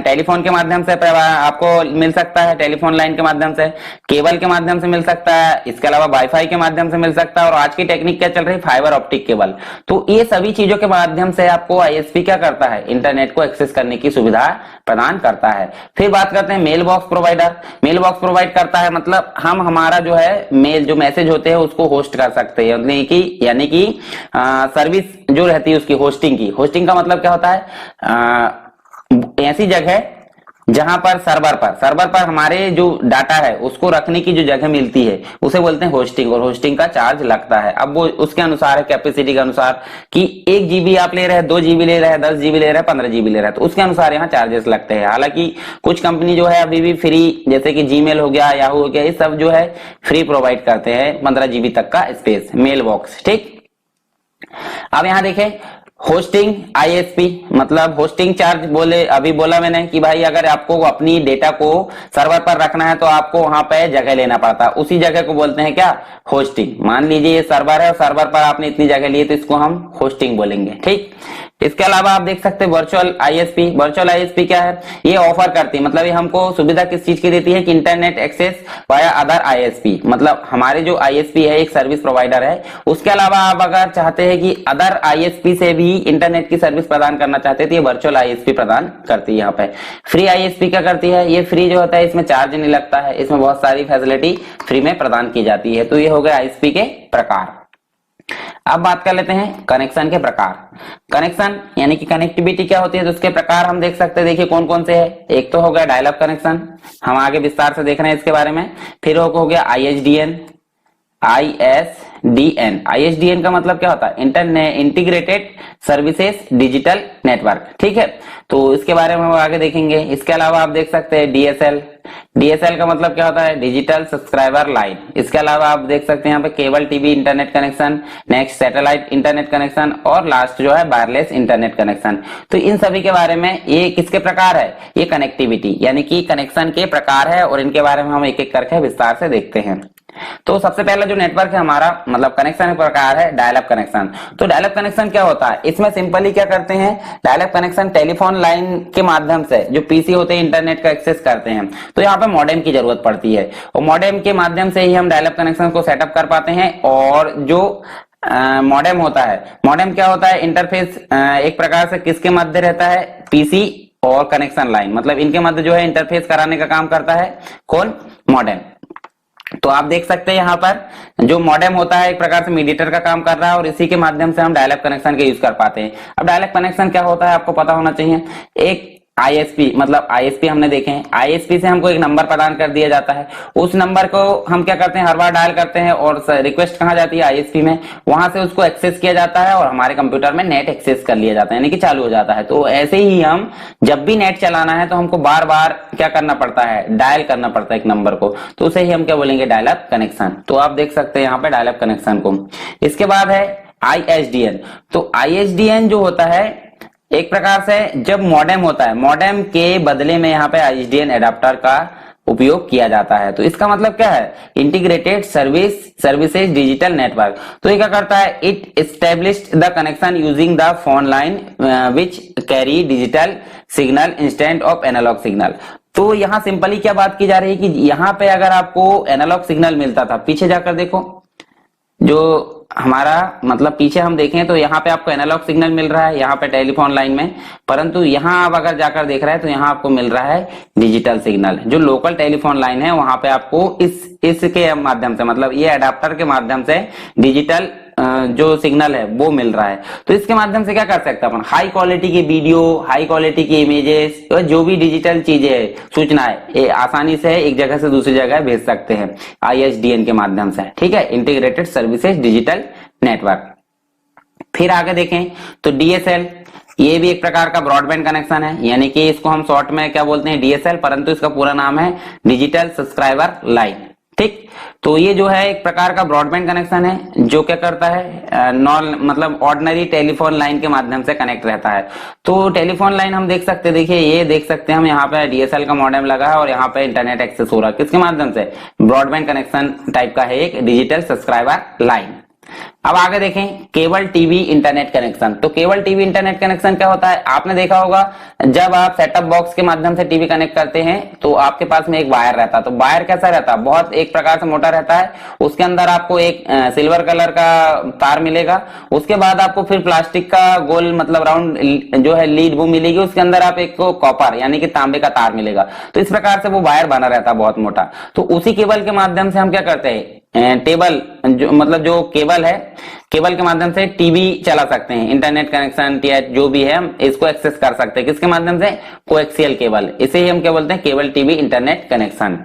टेलीफोन के माध्यम से आपको मिल सकता है, टेलीफोन लाइन के माध्यम से, केबल के माध्यम से मिल सकता है, इसके अलावा वाईफाई के माध्यम से मिल सकता है, और आज की टेक्निक क्या चल रही है, फाइबर ऑप्टिक केबल। तो ये सभी चीजों के माध्यम से आपको आईएसपी क्या करता है, इंटरनेट को एक्सेस करने की सुविधा प्रदान करता है। फिर बात करते हैं mail box provider. Mail box provide करता है मतलब हम हमारा जो है मेल जो मैसेज होते हैं उसको होस्ट कर सकते हैं, यानी कि सर्विस जो रहती है उसकी होस्टिंग की। होस्टिंग का मतलब क्या होता है, ऐसी जगह जहां पर सर्वर पर हमारे जो डाटा है उसको रखने की जो जगह मिलती है उसे बोलते हैं होस्टिंग, और होस्टिंग का चार्ज लगता है। अब वो उसके अनुसार है, कैपेसिटी के अनुसार, कि 1 GB आप ले रहे हैं, 2 GB ले रहे हैं, 10 GB ले रहे हैं, 15 GB ले रहे हैं, तो उसके अनुसार यहाँ चार्जेस लगते हैं। हालांकि कुछ कंपनी जो है अभी भी फ्री, जैसे कि जीमेल हो गया, याहू हो गया, ये सब जो है फ्री प्रोवाइड करते हैं 15 GB तक का स्पेस मेल बॉक्स। ठीक, अब यहाँ देखें होस्टिंग आईएसपी, मतलब होस्टिंग चार्ज अभी बोला मैंने कि भाई अगर आपको अपनी डेटा को सर्वर पर रखना है तो आपको वहां पे जगह लेना पड़ता है, उसी जगह को बोलते हैं क्या, होस्टिंग। मान लीजिए ये सर्वर है और सर्वर पर आपने इतनी जगह ली तो इसको हम होस्टिंग बोलेंगे। ठीक, इसके अलावा आप देख सकते हैं वर्चुअल आईएसपी। वर्चुअल आईएसपी क्या है, ये ऑफर करती है, मतलब ये हमको सुविधा किस चीज की देती है कि internet access via other ISP, मतलब हमारे जो आईएसपी है एक सर्विस प्रोवाइडर है, उसके अलावा आप अगर चाहते हैं कि अदर आईएसपी से भी इंटरनेट की सर्विस प्रदान करना चाहते हैं तो ये वर्चुअल आईएसपी प्रदान करती है। यहाँ पे फ्री आईएसपी क्या करती है, ये फ्री जो होता है इसमें चार्ज नहीं लगता है, इसमें बहुत सारी फैसिलिटी फ्री में प्रदान की जाती है। तो ये हो गया आईएसपी के प्रकार। अब बात कर लेते हैं कनेक्शन के प्रकार। कनेक्शन यानी कि कनेक्टिविटी क्या होती है, तो उसके प्रकार हम देख सकते हैं, देखिए कौन कौन से हैं। एक तो हो गया डायल अप कनेक्शन, हम आगे विस्तार से देख रहे हैं इसके बारे में। फिर हो गया आईएसडीएन। आईएसडीएन का मतलब क्या होता है, internet integrated services digital network, ठीक है, तो इसके बारे में हम आगे देखेंगे। इसके अलावा आप देख सकते हैं डीएसएल। डीएसएल का मतलब क्या होता है, डिजिटल सब्सक्राइबर लाइन। इसके अलावा आप देख सकते हैं यहाँ पे cable TV internet connection, next satellite internet connection और लास्ट जो है वायरलेस इंटरनेट कनेक्शन। तो इन सभी के बारे में, ये किसके प्रकार है, ये कनेक्टिविटी यानी कि कनेक्शन के प्रकार है, और इनके बारे में हम एक एक करके विस्तार से देखते हैं। तो सबसे पहला जो नेटवर्क है हमारा, मतलब कनेक्शन प्रकार है डायल अप कनेक्शन। तो डायल अप कनेक्शन क्या होता है, इसमें सिंपली क्या करते हैं, dial up connection telephone line के माध्यम से जो पीसी होते हैं इंटरनेट का एक्सेस करते हैं, तो यहाँ पे मॉडेम की जरूरत पड़ती है, और मॉडेम के माध्यम से ही हम डायल अप कनेक्शन को सेटअप कर पाते हैं। और जो मॉडेम होता है, मॉडेम क्या होता है, इंटरफेस एक प्रकार से किसके मध्य रहता है, पीसी और कनेक्शन लाइन, मतलब इनके मध्य जो है इंटरफेस कराने का काम करता है कौन, मॉडेम। तो आप देख सकते हैं यहाँ पर जो मॉडेम होता है एक प्रकार से मीडिएटर का काम कर रहा है, और इसी के माध्यम से हम डायल अप कनेक्शन के यूज कर पाते हैं। अब डायल अप कनेक्शन क्या होता है आपको पता होना चाहिए। एक आईएसपी, मतलब आईएसपी हमने देखे हैं, आईएसपी से हमको एक नंबर प्रदान कर दिया जाता है, उस नंबर को हम क्या करते हैं, हर बार डायल करते हैं, और रिक्वेस्ट कहाँ जाती है, आईएसपी में, वहां से उसको एक्सेस किया जाता है और हमारे कंप्यूटर में नेट एक्सेस कर लिया जाता है, यानी कि चालू हो जाता है। तो ऐसे ही हम जब भी नेट चलाना है तो हमको बार बार क्या करना पड़ता है, डायल करना पड़ता है एक नंबर को, तो उसे ही हम क्या बोलेंगे, डायल अप कनेक्शन। तो आप देख सकते हैं यहाँ पे डायल अप कनेक्शन को। इसके बाद है आईएसडीएन। तो आईएसडीएन जो होता है एक प्रकार से जब मॉडेम होता है, मॉडेम के बदले में यहाँ पे आईएसडीएन एडाप्टर का उपयोग किया जाता है। तो इसका मतलब क्या है, इंटीग्रेटेड सर्विसेज डिजिटल नेटवर्क। तो ये क्या करता है, it established the connection using the phone line which carry digital signal instant of analogue signal. तो यहाँ सिंपली क्या बात की जा रही है कि यहाँ पे अगर आपको एनालॉग सिग्नल मिलता था, पीछे जाकर देखो, जो हमारा मतलब पीछे हम देखें तो यहाँ पे आपको एनालॉग सिग्नल मिल रहा है यहाँ पे टेलीफोन लाइन में, परंतु यहाँ आप अगर जाकर देख रहे हैं तो यहाँ आपको मिल रहा है डिजिटल सिग्नल। जो लोकल टेलीफोन लाइन है वहां पे आपको इसके माध्यम से, मतलब ये एडाप्टर के माध्यम से डिजिटल जो सिग्नल है वो मिल रहा है। तो इसके माध्यम से क्या कर सकते हैं अपन, हाई क्वालिटी की वीडियो, हाई क्वालिटी की इमेजेस, जो भी डिजिटल चीजें है, सूचनाएं, ये आसानी से एक जगह से दूसरी जगह भेज सकते हैं आईएसडीएन के माध्यम से, ठीक है, इंटीग्रेटेड सर्विसेज डिजिटल नेटवर्क। फिर आगे देखें तो डीएसएल, ये भी एक प्रकार का ब्रॉडबैंड कनेक्शन है, यानी कि इसको हम शॉर्ट में क्या बोलते हैं, डीएसएल, परंतु इसका पूरा नाम है डिजिटल सब्सक्राइबर लाइन, ठीक। तो ये जो है एक प्रकार का ब्रॉडबैंड कनेक्शन है जो क्या करता है, नॉन मतलब ऑर्डिनरी टेलीफोन लाइन के माध्यम से कनेक्ट रहता है। तो टेलीफोन लाइन हम देख सकते हैं, देखिए ये देख सकते हैं हम यहाँ पे डीएसएल का मॉडेम लगा है और यहाँ पे इंटरनेट एक्सेस हो रहा है, किसके माध्यम से, ब्रॉडबैंड कनेक्शन टाइप का है एक डिजिटल सब्सक्राइबर लाइन। अब आगे देखें केबल टीवी इंटरनेट कनेक्शन। तो केबल टीवी इंटरनेट कनेक्शन क्या होता है, आपने देखा होगा जब आप सेटअप बॉक्स के माध्यम से टीवी कनेक्ट करते हैं तो आपके पास में एक वायर रहता है। तो वायर कैसा रहता है, बहुत एक प्रकार से मोटा रहता है, उसके अंदर आपको एक सिल्वर कलर का तार मिलेगा, उसके बाद आपको फिर प्लास्टिक का गोल मतलब राउंड जो है लीड वो मिलेगी, उसके अंदर आप एक कॉपर यानी कि तांबे का तार मिलेगा। तो इस प्रकार से वो वायर बना रहता है बहुत मोटा। तो उसी केबल के माध्यम से हम क्या करते हैं, टेबल जो मतलब जो केबल है, केबल के माध्यम से टीवी चला सकते हैं, इंटरनेट कनेक्शन जो भी है हम इसको एक्सेस कर सकते हैं, किसके माध्यम से, कोएक्सियल केबल, इसे ही हम क्या बोलते हैं, केबल टीवी इंटरनेट कनेक्शन।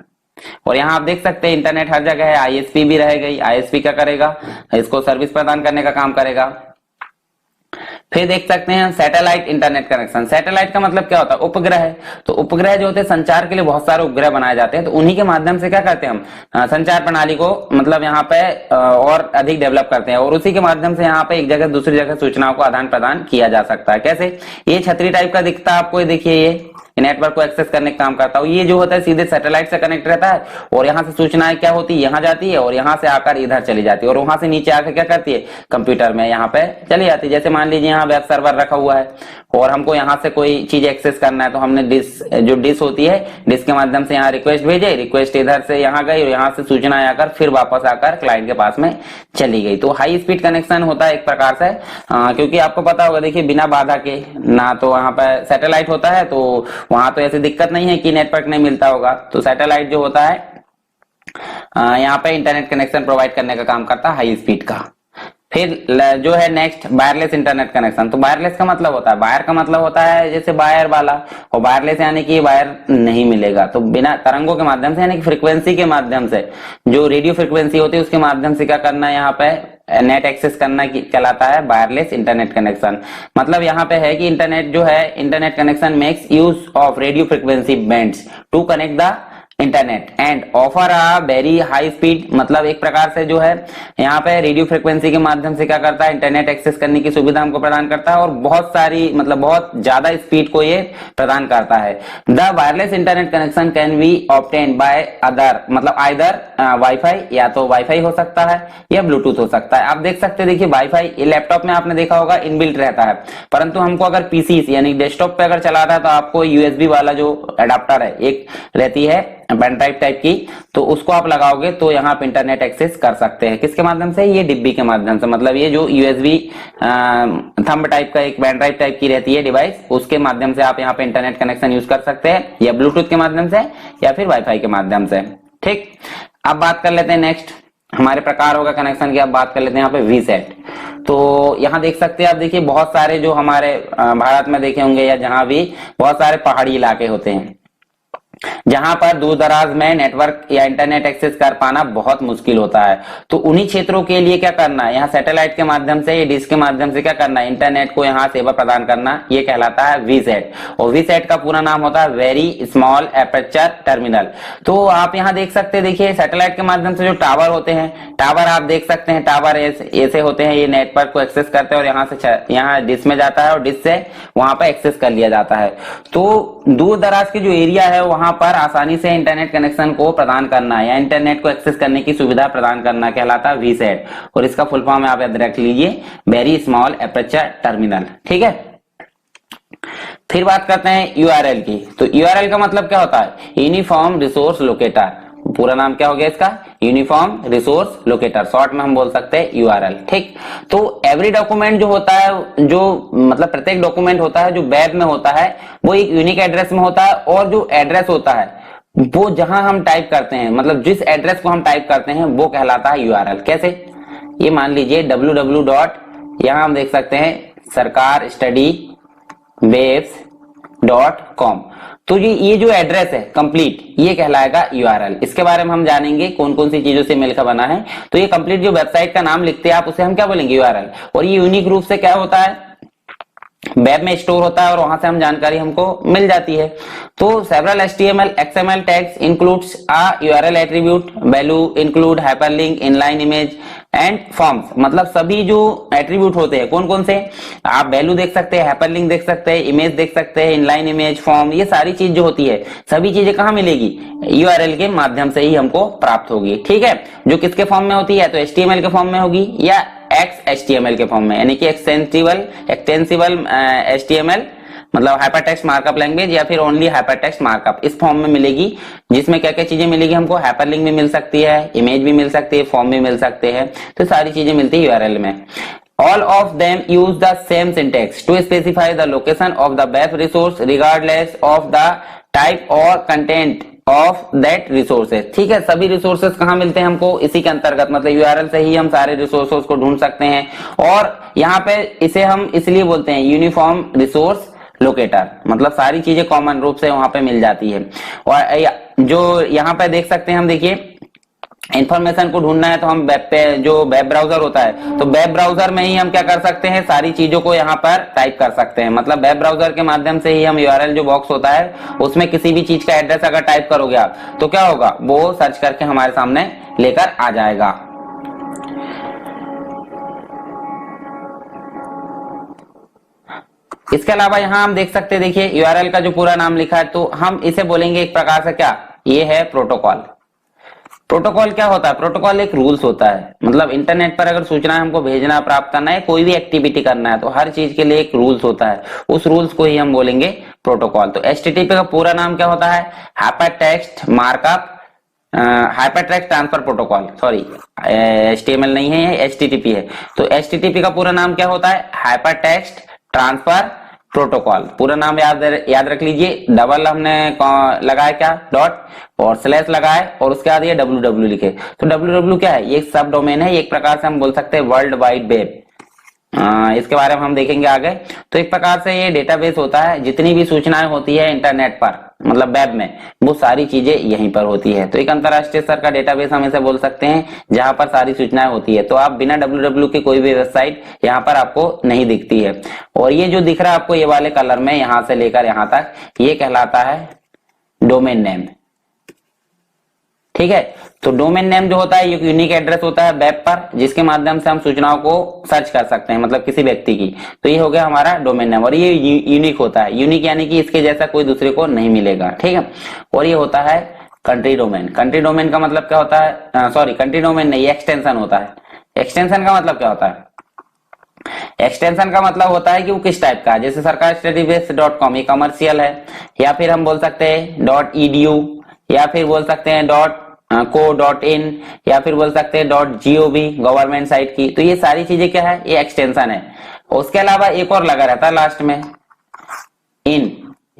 और यहाँ आप देख सकते हैं इंटरनेट हर जगह है, आईएसपी भी रह गई, आईएसपी क्या करेगा, इसको सर्विस प्रदान करने का काम करेगा। फिर देख सकते हैं सैटेलाइट इंटरनेट कनेक्शन। सैटेलाइट का मतलब क्या होता है, उपग्रह। तो उपग्रह जो होते हैं संचार के लिए बहुत सारे उपग्रह बनाए जाते हैं, तो उन्हीं के माध्यम से क्या करते हैं हम संचार प्रणाली को मतलब यहाँ पे और अधिक डेवलप करते हैं, और उसी के माध्यम से यहाँ पे एक जगह दूसरी जगह सूचनाओं को आदान प्रदान किया जा सकता है। कैसे, ये छतरी टाइप का दिखता है आपको, ये देखिए, नेटवर्क को एक्सेस करने का काम करता है। ये जो होता है सीधे सैटेलाइट से कनेक्ट रहता है और यहाँ से सूचनाएं क्या होती है, यहाँ जाती है और यहाँ से आकर इधर चली जाती है और वहां से नीचे आकर क्या करती है, कंप्यूटर में यहाँ पे चली जाती है। जैसे मान लीजिए यहाँ वेब सर्वर रखा हुआ है और हमको यहाँ से कोई चीज एक्सेस करना है, तो हमने जो डिश होती है, डिश के माध्यम से यहाँ रिक्वेस्ट भेजे, रिक्वेस्ट इधर से यहाँ गई और यहाँ से सूचना आकर फिर वापस आकर क्लाइंट के पास में चली गई। तो हाई स्पीड कनेक्शन होता है एक प्रकार से, क्योंकि आपको पता होगा, देखिए बिना बाधा के, ना तो वहां पर सैटेलाइट होता है तो वहां तो ऐसी दिक्कत नहीं है कि नेटवर्क नहीं मिलता होगा। तो सैटेलाइट जो होता है यहाँ पे इंटरनेट कनेक्शन प्रोवाइड करने का काम करता है हाई स्पीड का। फिर जो है नेक्स्ट वायरलेस इंटरनेट कनेक्शन। तो वायरलेस का मतलब होता है, वायर का मतलब होता है जैसे वायर वाला, और वायरलेस यानी कि वायर नहीं मिलेगा, तो बिना तरंगों के माध्यम से यानी कि फ्रीक्वेंसी के माध्यम से, जो रेडियो फ्रीक्वेंसी होती है उसके माध्यम से क्या करना है, यहाँ पे नेट एक्सेस करना कहलाता है वायरलेस इंटरनेट कनेक्शन। मतलब यहाँ पे है कि इंटरनेट जो है, internet connection makes use of radio frequency bands to connect the internet and offer a very high speed. मतलब एक प्रकार से जो है यहाँ पे रेडियो फ्रीक्वेंसी के माध्यम से क्या करता है, इंटरनेट एक्सेस करने की सुविधा हमको प्रदान करता है और बहुत सारी, मतलब बहुत ज्यादा स्पीड को ये प्रदान करता है। The wireless internet connection can be obtain by other, मतलब आइदर वाईफाई, या तो वाईफाई हो सकता है या ब्लूटूथ हो सकता है। आप देख सकते हैं, देखिए वाईफाई लैपटॉप में आपने देखा होगा इनबिल्ट रहता है, परंतु हमको अगर पीसी यानी डेस्कटॉप पे अगर चलाता है तो आपको यूएसबी वाला जो अडाप्टर है एक रहती है पेन ड्राइव टाइप की, तो उसको आप लगाओगे तो यहाँ पे इंटरनेट एक्सेस कर सकते हैं। किसके माध्यम से, ये डिब्बी के माध्यम से, मतलब ये जो यूएसबी थंब टाइप का एक पेन ड्राइव टाइप की रहती है डिवाइस, उसके माध्यम से आप यहाँ पे इंटरनेट कनेक्शन यूज कर सकते हैं, या ब्लूटूथ के माध्यम से या फिर वाईफाई के माध्यम से। ठीक, अब बात कर लेते हैं नेक्स्ट हमारे प्रकार होगा कनेक्शन की। अब बात कर लेते हैं यहाँ पे वीसेट। तो यहाँ देख सकते हैं आप, देखिए बहुत सारे जो हमारे भारत में देखे होंगे या जहां भी बहुत सारे पहाड़ी इलाके होते हैं जहां पर दूर दराज में नेटवर्क या इंटरनेट एक्सेस कर पाना बहुत मुश्किल होता है। तो उन्हीं क्षेत्रों के लिए क्या करना है, यहाँ सैटेलाइट के माध्यम से या डिश के माध्यम से क्या करना है, इंटरनेट को यहाँ सेवा प्रदान करना, ये कहलाता है वीसेट। और वीसेट का पूरा नाम होता है वेरी स्मॉल एपर्चर टर्मिनल। तो आप यहाँ देख सकते हैं, देखिए सैटेलाइट के माध्यम से जो टावर होते हैं, टावर आप देख सकते हैं, टावर ऐसे होते हैं, ये नेटवर्क को एक्सेस करते हैं और यहाँ से यहाँ डिश में जाता है और डिश से वहां पर एक्सेस कर लिया जाता है। तो दूर दराज के जो एरिया है वहां पर आसानी से इंटरनेट कनेक्शन को प्रदान करना या इंटरनेट को एक्सेस करने की सुविधा प्रदान करना कहलाता है वीसेट, और इसका फुल फॉर्म आप याद रख लीजिए, वेरी स्मॉल एपर्चर टर्मिनल। ठीक है, फिर बात करते हैं यूआरएल की। तो यूआरएल का मतलब क्या होता है, यूनिफॉर्म रिसोर्स लोकेटर। पूरा नाम क्या हो गया इसका, यूनिफॉर्म रिसोर्स लोकेटर, शॉर्ट में हम बोल सकते हैं यूआरएल। ठीक, तो एवरी डॉक्यूमेंट जो होता है, जो मतलब प्रत्येक डॉक्यूमेंट होता है जो वेब में होता है, वो एक यूनिक एड्रेस में होता है, और जो एड्रेस होता है वो जहां हम टाइप करते हैं, मतलब जिस एड्रेस को हम टाइप करते हैं वो कहलाता है यूआरएल। कैसे, ये मान लीजिए www. यहां हम देख सकते हैं सरकार स्टडी वेब्स.com। तो ये जो एड्रेस है कंप्लीट, ये कहलाएगा यूआरएल। इसके बारे में हम जानेंगे कौन कौन सी चीजों से मिलकर बना है। तो ये कंप्लीट जो वेबसाइट का नाम लिखते हैं आप, उसे हम क्या बोलेंगे, यूआरएल। और ये यूनिक रूप से क्या होता है, वेब में स्टोर होता है और वहां से हम जानकारी हमको मिल जाती है। तो several HTML XML tags includes a URL attribute, value include hyperlink, inline image and forms. मतलब सभी जो एट्रीब्यूट होते हैं, कौन कौन से, आप वैल्यू देख सकते हैं, हाइपरलिंक देख सकते हैं, इमेज देख सकते हैं, इनलाइन इमेज, फॉर्म, ये सारी चीज जो होती है, सभी चीजें कहाँ मिलेगी, यूआरएल के माध्यम से ही हमको प्राप्त होगी। ठीक है, जो किसके फॉर्म में होती है, तो HTML के फॉर्म में होगी या XHTML के फॉर्म में, यानी कि एक्सटेंसिबल HTML, मतलब हाइपर टेक्स्ट मार्कअप लैंग्वेज, या फिर ओनली हाइपर टेक्स्ट मार्कअप, इस फॉर्म में मिलेगी। जिसमें क्या क्या चीजें मिलेगी हमको, हाइपरलिंक भी मिल सकती है, इमेज भी मिल सकती है, फॉर्म भी मिल सकते हैं, तो सारी चीजें मिलती है यूआरएल में। All of them use the same syntax to specify the location of the web resource regardless of the type or content of that resources। ठीक है, सभी रिसोर्सेस कहाँ मिलते हैं हमको, इसी के अंतर्गत, मतलब यूआरएल से ही हम सारे रिसोर्सेस को ढूंढ सकते हैं। और यहाँ पे इसे हम इसलिए बोलते हैं यूनिफॉर्म रिसोर्स लोकेटर, मतलब सारी चीजें कॉमन रूप से वहां पे मिल जाती है। और जो यहाँ पे देख सकते हैं हम, देखिए इंफॉर्मेशन को ढूंढना है तो हम वेब पे, जो वेब ब्राउजर होता है, तो वेब ब्राउजर में ही हम क्या कर सकते हैं, सारी चीजों को यहाँ पर टाइप कर सकते हैं। मतलब वेब ब्राउजर के माध्यम से ही हम यूआरएल जो बॉक्स होता है उसमें किसी भी चीज का एड्रेस अगर टाइप करोगे आप, तो क्या होगा, वो सर्च करके हमारे सामने लेकर आ जाएगा। इसके अलावा यहाँ हम देख सकते हैं, देखिए यूआरएल का जो पूरा नाम लिखा है, तो हम इसे बोलेंगे एक प्रकार से क्या, ये है प्रोटोकॉल। प्रोटोकॉल क्या होता है? प्रोटोकॉल एक रूल्स होता है, मतलब इंटरनेट पर अगर सूचना हमको भेजना, प्राप्त करना है, कोई भी एक्टिविटी करना है, तो हर चीज के लिए एक रूल्स होता है, उस रूल्स को ही हम बोलेंगे प्रोटोकॉल। तो एचटीटीपी का पूरा नाम क्या होता है? Hypertext markup hypertext transfer protocol, sorry HTML नहीं है, एचटीटीपी है। तो एचटीटीपी का पूरा नाम क्या होता है? Hypertext transfer protocol. पूरा नाम याद रख लीजिए। डबल हमने लगाया क्या, डॉट और स्लैश लगाए और उसके बाद ये www लिखे। तो www क्या है? ये सब डोमेन है, एक प्रकार से हम बोल सकते हैं वर्ल्ड वाइड वेब। इसके बारे में हम देखेंगे आगे। तो एक प्रकार से ये डेटाबेस होता है, जितनी भी सूचनाएं होती है इंटरनेट पर, मतलब वेब में, वो सारी चीजें यहीं पर होती है। तो एक अंतरराष्ट्रीय स्तर का डेटाबेस हम इसे बोल सकते हैं, जहां पर सारी सूचनाएं होती है। तो आप बिना www के कोई भी वेबसाइट यहाँ पर आपको नहीं दिखती है। और ये जो दिख रहा है आपको ये वाले कलर में, यहां से लेकर यहां तक, ये कहलाता है डोमेन नेम। ठीक है, तो डोमेन नेम जो होता है ये यूनिक एड्रेस होता है वेब पर, जिसके माध्यम से हम सूचनाओं को सर्च कर सकते हैं, मतलब किसी व्यक्ति की। तो ये हो गया हमारा डोमेन नेम, और ये यूनिक होता है। यूनिक यानी कि इसके जैसा कोई दूसरे को नहीं मिलेगा। ठीक है, और ये होता है कंट्री डोमेन। कंट्री डोमेन का मतलब क्या होता है? सॉरी, कंट्री डोमेन नहीं, एक्सटेंशन होता है। एक्सटेंशन का मतलब क्या होता है? एक्सटेंशन का मतलब होता है कि वो किस टाइप का है। जैसे सरकार studybees.com ये कमर्शियल है, या फिर हम बोल सकते हैं .edu, या फिर बोल सकते हैं .co.in, या फिर बोल सकते हैं .gov गवर्नमेंट साइट की। तो ये सारी चीजें क्या है? ये एक्सटेंशन है। उसके अलावा एक और लगा रहता है लास्ट में, इन,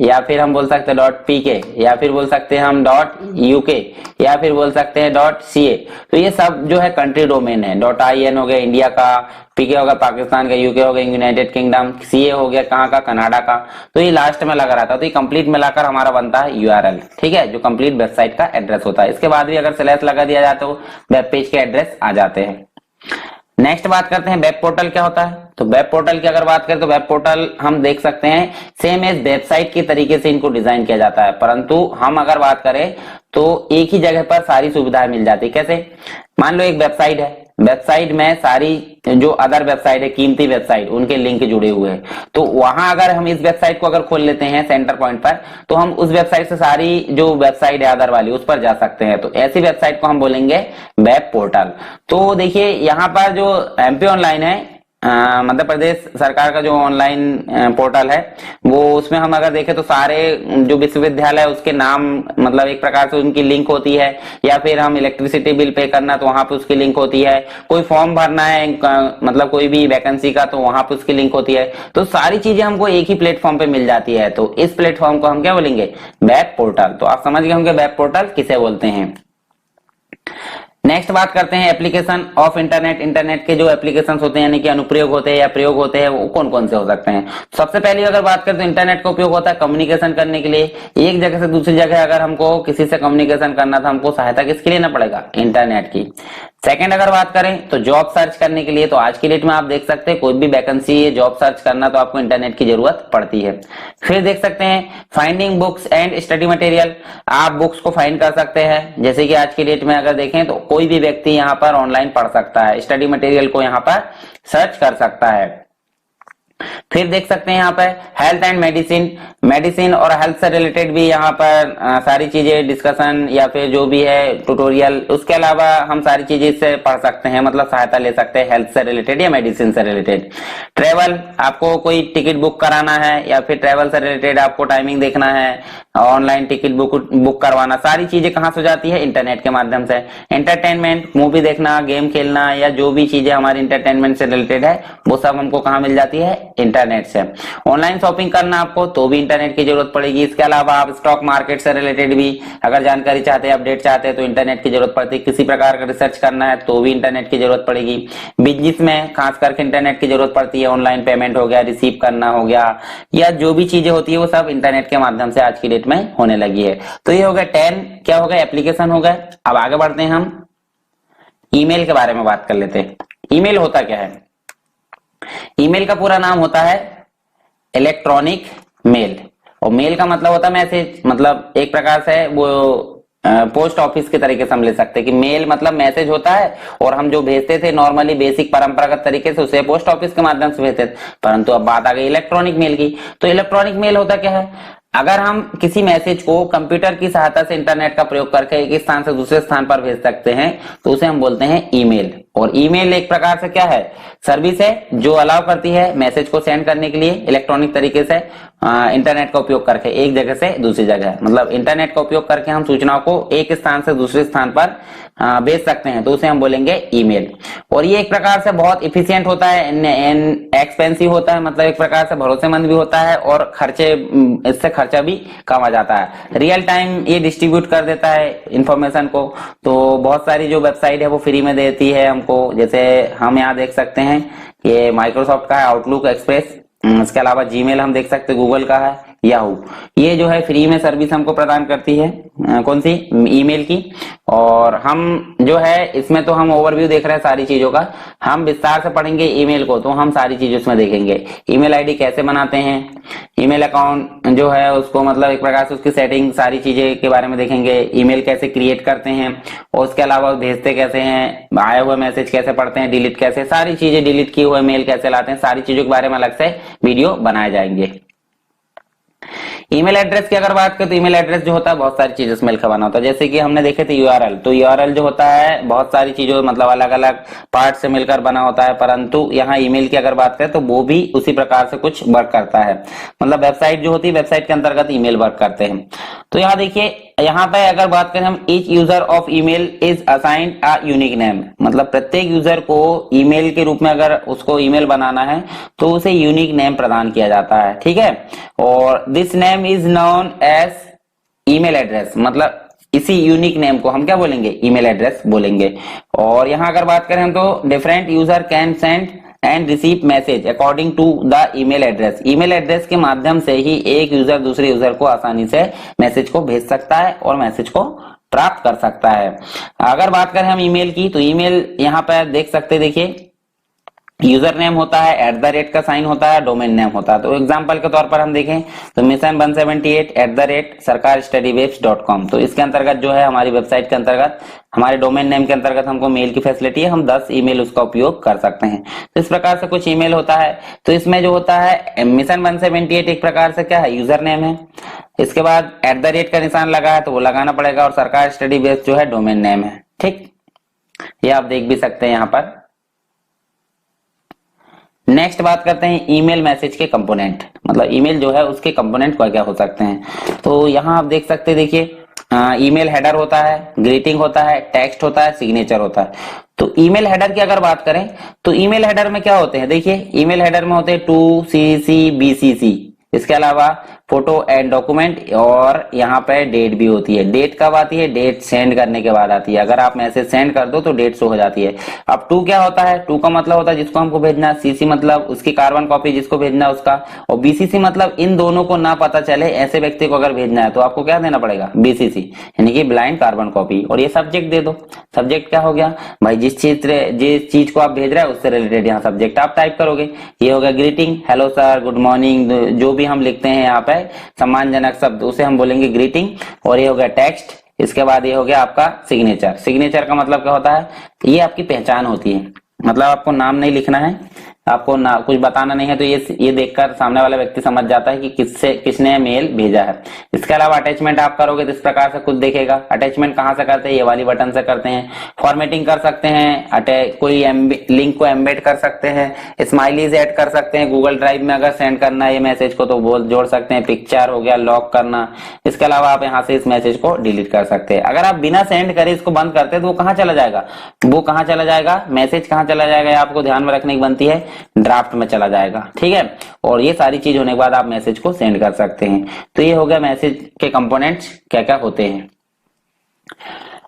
या फिर हम बोल सकते हैं .pk, या फिर बोल सकते हैं हम .uk, या फिर बोल सकते हैं .ca। तो ये सब जो है कंट्री डोमेन है। .in हो गया इंडिया का, पीके हो गया पाकिस्तान का, यूके हो गया यूनाइटेड किंगडम, सीए हो गया कहाँ का, कनाडा का। तो ये लास्ट में लगा रहता है। तो ये कंप्लीट मिलाकर हमारा बनता है यूआरएल। ठीक है, जो कंप्लीट वेबसाइट का एड्रेस होता है। इसके बाद भी अगर स्लैश लगा दिया जाए तो वेब पेज के एड्रेस आ जाते हैं। नेक्स्ट बात करते हैं वेब पोर्टल क्या होता है। तो वेब पोर्टल की अगर बात करें तो वेब पोर्टल हम देख सकते हैं सेम एज वेबसाइट की तरीके से इनको डिजाइन किया जाता है, परंतु हम अगर बात करें तो एक ही जगह पर सारी सुविधाएं मिल जाती है। कैसे? मान लो एक वेबसाइट है, वेबसाइट में सारी जो अदर वेबसाइट है, कीमती वेबसाइट, उनके लिंक जुड़े हुए हैं। तो वहां अगर हम इस वेबसाइट को अगर खोल लेते हैं सेंटर पॉइंट पर, तो हम उस वेबसाइट से सारी जो वेबसाइट है अदर वाली, उस पर जा सकते हैं। तो ऐसी वेबसाइट को हम बोलेंगे वेब पोर्टल। तो देखिए यहाँ पर जो एमपी ऑनलाइन है, मध्य प्रदेश सरकार का जो ऑनलाइन पोर्टल है, वो उसमें हम अगर देखें तो सारे जो विश्वविद्यालय उसके नाम, मतलब एक प्रकार से उनकी लिंक होती है। या फिर हम इलेक्ट्रिसिटी बिल पे करना तो वहां पे उसकी लिंक होती है। कोई फॉर्म भरना है मतलब कोई भी वैकेंसी का, तो वहां पे उसकी लिंक होती है। तो सारी चीजें हमको एक ही प्लेटफॉर्म पे मिल जाती है। तो इस प्लेटफॉर्म को हम क्या बोलेंगे? Web portal. तो आप समझ गए होंगे वेब पोर्टल किसे बोलते हैं। नेक्स्ट बात करते हैं एप्लीकेशन ऑफ इंटरनेट। इंटरनेट के जो एप्लीकेशंस होते हैं, यानी कि अनुप्रयोग होते हैं या प्रयोग होते हैं, वो कौन कौन से हो सकते हैं। सबसे पहले अगर बात करें तो इंटरनेट का उपयोग होता है कम्युनिकेशन करने के लिए। एक जगह से दूसरी जगह अगर हमको किसी से कम्युनिकेशन करना था, हमको सहायता किसकी लेना पड़ेगा? इंटरनेट की। सेकंड अगर बात करें तो जॉब सर्च करने के लिए, तो आज की डेट में आप देख सकते हैं कोई भी वैकेंसी जॉब सर्च करना तो आपको इंटरनेट की जरूरत पड़ती है। फिर देख सकते हैं finding books and study material. आप बुक्स को फाइंड कर सकते हैं, जैसे कि आज की डेट में अगर देखें तो कोई भी व्यक्ति यहाँ पर ऑनलाइन पढ़ सकता है, स्टडी मटेरियल को यहाँ पर सर्च कर सकता है। फिर देख सकते हैं यहाँ पर हेल्थ एंड मेडिसिन। मेडिसिन और हेल्थ से रिलेटेड भी यहाँ पर सारी चीजें डिस्कशन या फिर जो भी है ट्यूटोरियल, उसके अलावा हम सारी चीजें इससे पढ़ सकते हैं, मतलब सहायता ले सकते हैं हेल्थ से रिलेटेड या मेडिसिन से रिलेटेड। ट्रेवल, आपको कोई टिकट बुक कराना है या फिर ट्रेवल से रिलेटेड आपको टाइमिंग देखना है, ऑनलाइन टिकट बुक करवाना, सारी चीजें कहाँ से जाती है? इंटरनेट के माध्यम से। एंटरटेनमेंट, मूवी देखना, गेम खेलना, या जो भी चीजें हमारी इंटरटेनमेंट से रिलेटेड है, वो सब हमको कहाँ मिल जाती है? इंटरनेट से। ऑनलाइन शॉपिंग करना आपको तो भी इंटरनेट की जरूरत पड़ेगी। इसके अलावा आप स्टॉक मार्केट से रिलेटेड भी अगर जानकारी चाहते हैं, अपडेट चाहते हैं, तो इंटरनेट की जरूरत पड़ती है। किसी प्रकार का रिसर्च करना है तो भी इंटरनेट की जरूरत पड़ेगी। बिजनेस में खास करके इंटरनेट की जरूरत पड़ती है। ऑनलाइन पेमेंट हो गया, रिसीव करना हो गया, या जो भी चीजें होती है वो सब इंटरनेट के माध्यम से आज की डेट में होने लगी है। तो ये हो गया 10, क्या हो गया? एप्लीकेशन हो गए। अब आगे बढ़ते हैं, हम ईमेल के बारे में बात कर लेते हैं। ईमेल होता क्या है? ईमेल का पूरा नाम होता है इलेक्ट्रॉनिक मेल, और मेल का मतलब होता है मैसेज, मतलब एक प्रकार से वो पोस्ट ऑफिस के तरीके से हम ले सकते हैं कि मेल मतलब मैसेज होता है और हम जो भेजते थे नॉर्मली बेसिक परंपरागत तरीके से उसे पोस्ट ऑफिस के माध्यम से भेजते थे, परंतु अब बात आ गई इलेक्ट्रॉनिक मेल की। तो इलेक्ट्रॉनिक मेल होता क्या है, अगर हम किसी मैसेज को कंप्यूटर की सहायता से इंटरनेट का प्रयोग करके एक स्थान से दूसरे स्थान पर भेज सकते हैं तो उसे हम बोलते हैं ईमेल। और ईमेल एक प्रकार से क्या है, सर्विस है जो अलाउ करती है मैसेज को सेंड करने के लिए इलेक्ट्रॉनिक तरीके से इंटरनेट का उपयोग करके एक जगह से दूसरी जगह, मतलब इंटरनेट का उपयोग करके हम सूचनाओं को एक स्थान से दूसरे स्थान पर भेज सकते हैं तो उसे हम बोलेंगे ईमेल। और ये एक प्रकार से बहुत इफिशियंट होता है, एक्सपेंसिव होता है, मतलब एक प्रकार से भरोसेमंद भी होता है और इससे खर्चा भी कम आ जाता है। रियल टाइम ये डिस्ट्रीब्यूट कर देता है इंफॉर्मेशन को, तो बहुत सारी जो वेबसाइट है वो फ्री में देती है हमको, जैसे हम यहाँ देख सकते हैं ये माइक्रोसॉफ्ट का है आउटलुक एक्सप्रेस, इसके अलावा जीमेल हम देख सकते हैं गूगल का है, याहू, ये जो है फ्री में सर्विस हमको प्रदान करती है कौन सी, ईमेल की। और हम जो है इसमें तो हम ओवरव्यू देख रहे हैं सारी चीजों का, हम विस्तार से पढ़ेंगे ईमेल को तो हम सारी चीजें उसमें देखेंगे। ईमेल आईडी कैसे बनाते हैं, ईमेल अकाउंट जो है उसको मतलब एक प्रकार से उसकी सेटिंग सारी चीजें के बारे में देखेंगे, ईमेल कैसे क्रिएट करते हैं और उसके अलावा भेजते कैसे हैं, आए हुए मैसेज कैसे पढ़ते हैं, डिलीट कैसे, सारी चीजें डिलीट किए हुए मेल कैसे लाते हैं, सारी चीजों के बारे में अलग से वीडियो बनाए जाएंगे। ईमेल एड्रेस की अगर बात करें तो ईमेल एड्रेस जो होता है बहुत सारी चीजें मेल का बना होता है, जैसे कि हमने देखे थे यूआरएल, तो यूआरएल जो होता है बहुत सारी चीजों मतलब अलग अलग पार्ट से मिलकर बना होता है, परंतु यहाँ ईमेल की अगर बात करें तो वो भी उसी प्रकार से कुछ वर्क करता है, मतलब वेबसाइट जो होती है वेबसाइट के अंतर्गत ईमेल वर्क करते हैं। तो यहाँ देखिए यहाँ पे अगर बात करें हम, each user of email is assigned a unique name, मतलब प्रत्येक यूजर को ईमेल के रूप में अगर उसको ईमेल बनाना है तो उसे यूनिक नेम प्रदान किया जाता है, ठीक है। और this name is known as email address, मतलब इसी यूनिक नेम को हम क्या बोलेंगे, ईमेल एड्रेस बोलेंगे। और यहाँ अगर बात करें हम तो different user can send and receive message according to the email address, email address के माध्यम से ही एक यूजर दूसरे यूजर को आसानी से मैसेज को भेज सकता है और मैसेज को प्राप्त कर सकता है। अगर बात करें हम ईमेल की तो ईमेल यहाँ पर देख सकते, देखिए यूजर नेम होता है, @ का साइन होता है, डोमेन नेम होता है। तो एग्जांपल के तौर पर हम देखें तो mission178@sarkarstudywaves.com, तो इसके अंतर्गत जो है हमारी वेबसाइट के अंतर्गत हमारे डोमेन नेम के अंतर्गत हमको मेल की फैसिलिटी है, हम 10 ईमेल उसका उपयोग कर सकते हैं। तो इस प्रकार से कुछ ईमेल होता है। तो इसमें जो होता है mission178 एक प्रकार से क्या है, यूजर नेम है, इसके बाद @ का निशान लगा है तो वो लगाना पड़ेगा, और सरकार स्टडी बेस जो है डोमेन नेम है, ठीक, ये आप देख भी सकते हैं यहाँ पर। नेक्स्ट बात करते हैं ईमेल मैसेज के कंपोनेंट, मतलब ईमेल जो है उसके कंपोनेंट क्या क्या हो सकते हैं। तो यहाँ आप देख सकते हैं, देखिए ईमेल हेडर होता है, ग्रीटिंग होता है, टेक्स्ट होता है, सिग्नेचर होता है। तो ईमेल हेडर की अगर बात करें तो ईमेल हेडर में क्या होते हैं, देखिए ईमेल हेडर में होते हैं टू CC BCC, इसके अलावा फोटो एंड डॉक्यूमेंट, और यहाँ पे डेट भी होती है। डेट कब आती है, डेट सेंड करने के बाद आती है, अगर आप मैसेज सेंड कर दो तो डेट शो हो जाती है। अब टू क्या होता है, टू का मतलब होता है जिसको हमको भेजना है, CC मतलब उसकी कार्बन कॉपी जिसको भेजना है उसका, और BCC मतलब इन दोनों को ना पता चले ऐसे व्यक्ति को अगर भेजना है तो आपको क्या देना पड़ेगा, BCC यानी कि ब्लाइंड कार्बन कॉपी। और ये सब्जेक्ट दे दो, सब्जेक्ट क्या हो गया भाई, जिस चीज को आप भेज रहे हैं उससे रिलेटेड यहाँ सब्जेक्ट आप टाइप करोगे। ये हो गया greeting, hello sir, good morning, जो भी हम लिखते हैं यहाँ पे सम्मानजनक शब्द उसे हम बोलेंगे ग्रीटिंग। और ये हो गया टेक्स्ट, इसके बाद ये हो गया आपका सिग्नेचर। सिग्नेचर का मतलब क्या होता है, ये आपकी पहचान होती है, मतलब आपको नाम नहीं लिखना है, आपको ना कुछ बताना नहीं है, तो ये देखकर सामने वाला व्यक्ति समझ जाता है कि किसने मेल भेजा है। इसके अलावा अटैचमेंट आप करोगे तो इस प्रकार से कुछ देखेगा। अटैचमेंट कहाँ से करते हैं, ये वाली बटन से करते हैं। फॉर्मेटिंग कर सकते हैं, कोई लिंक को एम्बेड कर सकते हैं, स्माइलीज ऐड कर सकते हैं, गूगल ड्राइव में अगर सेंड करना है ये मैसेज को तो वो जोड़ सकते हैं, पिक्चर हो गया, लॉक करना। इसके अलावा आप यहाँ से इस मैसेज को डिलीट कर सकते हैं। अगर आप बिना सेंड करे इसको बंद करते हैं तो वो कहाँ चला जाएगा, मैसेज कहाँ चला जाएगा, आपको ध्यान में रखने की बनती है, ड्राफ्ट में चला जाएगा, ठीक है। और ये सारी चीज होने के बाद आप मैसेज को सेंड कर सकते हैं। तो ये हो गया मैसेज के कंपोनेंट्स क्या क्या होते हैं।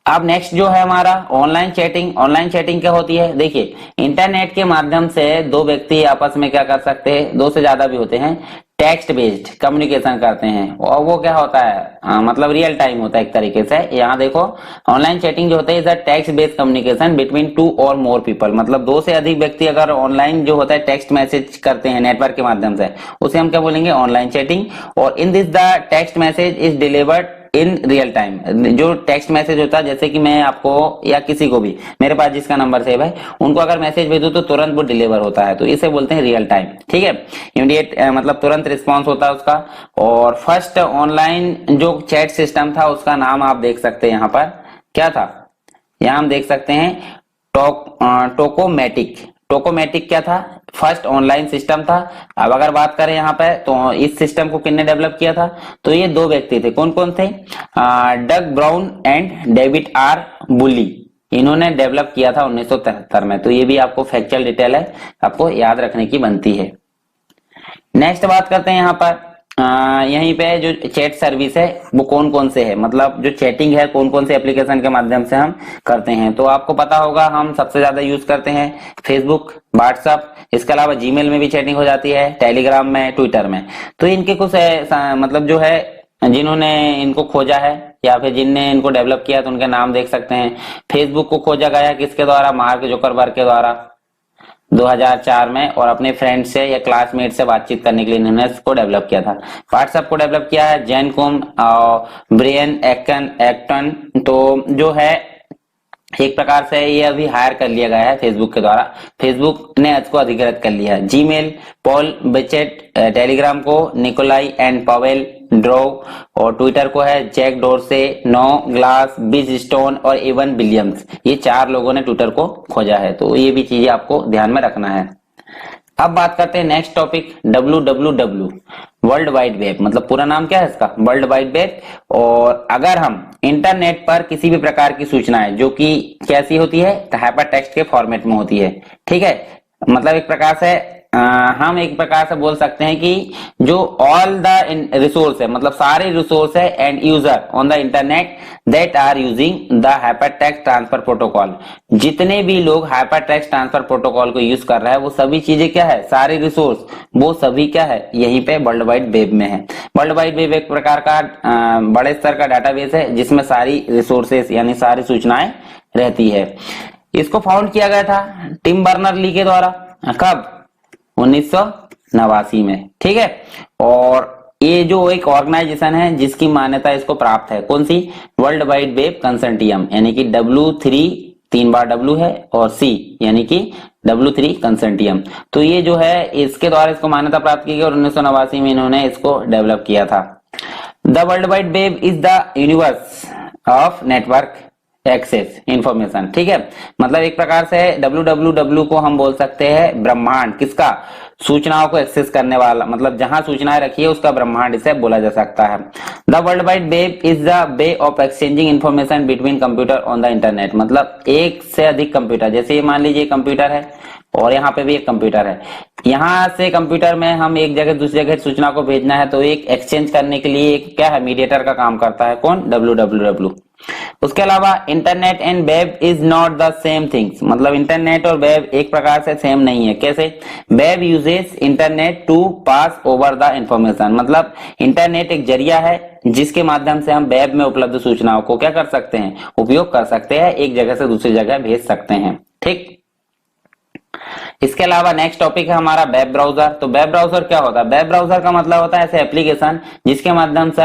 अब नेक्स्ट जो है हमारा ऑनलाइन चैटिंग। ऑनलाइन चैटिंग क्या होती है, देखिए इंटरनेट के माध्यम से दो व्यक्ति आपस में क्या कर सकते हैं, दो से ज्यादा भी होते हैं, टेक्स्ट बेस्ड कम्युनिकेशन करते हैं। और वो क्या होता है, मतलब रियल टाइम होता है एक तरीके से। यहाँ देखो ऑनलाइन चैटिंग जो होता है is a text based communication between 2 और मोर पीपल, मतलब 2 से अधिक व्यक्ति अगर ऑनलाइन जो होता है टेक्स्ट मैसेज करते हैं नेटवर्क के माध्यम से, उसे हम क्या बोलेंगे, ऑनलाइन चैटिंग। और in this the text message is delivered in real time. जो टेक्स्ट मैसेज होता है, जैसे कि मैं आपको या किसी को भी, मेरे पास जिसका नंबर सेव है, उनको अगर मैसेज भेजूं तो तुरंत वो डिलीवर होता है, तो इसे बोलते हैं रियल टाइम। ठीक है, इमीडिएट मतलब तुरंत रिस्पॉन्स होता है उसका। और फर्स्ट ऑनलाइन जो चैट सिस्टम था उसका नाम आप देख सकते हैं यहाँ पर, क्या था, यहाँ हम देख सकते हैं टोकोमेटिक। टोकोमेटिक क्या था, फर्स्ट ऑनलाइन सिस्टम था। अब अगर बात करें यहाँ पे तो इस सिस्टम को किसने डेवलप किया था, तो ये दो व्यक्ति थे। कौन कौन थे, डग ब्राउन एंड डेविड आर बुली, इन्होंने डेवलप किया था 1973 में। तो ये भी आपको फैक्चुअल डिटेल है, आपको याद रखने की बनती है। नेक्स्ट बात करते हैं यहाँ पर यहीं पे जो चैट सर्विस है वो कौन कौन से है, मतलब जो चैटिंग है कौन कौन से एप्लीकेशन के माध्यम से हम करते हैं। तो आपको पता होगा हम सबसे ज्यादा यूज करते हैं फेसबुक, व्हाट्सएप, इसके अलावा जीमेल में भी चैटिंग हो जाती है, टेलीग्राम में, ट्विटर में। तो इनके कुछ मतलब जो है जिन्होंने इनको खोजा है या फिर जिनने इनको डेवलप किया तो उनके नाम देख सकते हैं। फेसबुक को खोजा गया किसके द्वारा, मार्क जुकरबर्ग के द्वारा 2004 में, और अपने फ्रेंड से या क्लासमेट से बातचीत करने के लिए इन्होंने इसको डेवलप किया था। व्हाट्सएप को डेवलप किया है जैन कुम और ब्रियन एक्टन। तो जो है एक प्रकार से ये अभी हायर कर लिया गया है फेसबुक के द्वारा, फेसबुक ने इसको अधिकृत कर लिया है। जीमेल पॉल बेचेट, टेलीग्राम को निकोलाई एंड पावेल ड्रो, और ट्विटर को है जैक डोरसे, नो ग्लास, बिज स्टोन और इवन विलियम्स। ये 4 लोगों ने ट्विटर को खोजा है। तो ये भी चीजें आपको ध्यान में रखना है। अब बात करते हैं next topic, www, world wide web. मतलब पूरा नाम क्या है इसका, वर्ल्ड वाइड वेब। और अगर हम इंटरनेट पर किसी भी प्रकार की सूचनाएं जो कि कैसी होती है, हाइपर टेक्स्ट के फॉर्मेट में होती है, ठीक है, मतलब एक प्रकार से हम एक प्रकार से बोल सकते हैं कि जो ऑल द रिसोर्स है, मतलब सारे रिसोर्स है and user on the internet that are using the hyper text transfer protocol, जितने भी लोग हाइपर टेक्स्ट ट्रांसफर प्रोटोकॉल को यूज कर रहे हैं वो सभी चीजें क्या है, सारे रिसोर्स वो सभी क्या है, यहीं पे वर्ल्ड वाइड वेब में है। वर्ल्ड वाइड वेब एक प्रकार का बड़े स्तर का डाटाबेस है जिसमें सारी रिसोर्सेस यानी सारी सूचनाएं रहती है। इसको फाउंड किया गया था टिम बर्नर ली के द्वारा, कब, 1989 में, ठीक है। और ये जो एक ऑर्गेनाइजेशन है जिसकी मान्यता इसको प्राप्त है, कौन सी, वर्ल्ड वाइड वेब कंसोर्टियम, यानी कि W3, 3 बार W है, और C यानी कि W3 कंसोर्टियम। तो ये जो है इसके द्वारा इसको मान्यता प्राप्त की गई और 1989 में इन्होंने इसको डेवलप किया था। The world wide web is the universe of network access information, ठीक है। मतलब एक प्रकार से www को हम बोल सकते हैं ब्रह्मांड, किसका, सूचनाओं को एक्सेस करने वाला, मतलब जहां सूचनाएं रखी है उसका ब्रह्मांड इसे बोला जा सकता है। The world wide web is the way of exchanging information between computer on the internet. मतलब एक से अधिक कंप्यूटर, जैसे ये मान लीजिए कंप्यूटर है और यहाँ पे भी एक कंप्यूटर है, यहाँ से कंप्यूटर में हम एक जगह दूसरी जगह सूचना को भेजना है तो एक एक्सचेंज करने के लिए एक क्या है, मीडिएटर का काम करता है, कौन, www। उसके अलावा internet and web is not the same things, मतलब इंटरनेट और वेब एक प्रकार से सेम नहीं है। कैसे, web uses internet to pass over the information, मतलब इंटरनेट एक जरिया है जिसके माध्यम से हम वेब में उपलब्ध सूचनाओं को क्या कर सकते हैं, उपयोग कर सकते हैं, एक जगह से दूसरी जगह भेज सकते हैं, ठीक। इसके अलावा नेक्स्ट टॉपिक है हमारा वेब ब्राउजर। तो वेब ब्राउजर क्या होता है, वेब ब्राउजर का मतलब होता है ऐसे एप्लीकेशन जिसके माध्यम से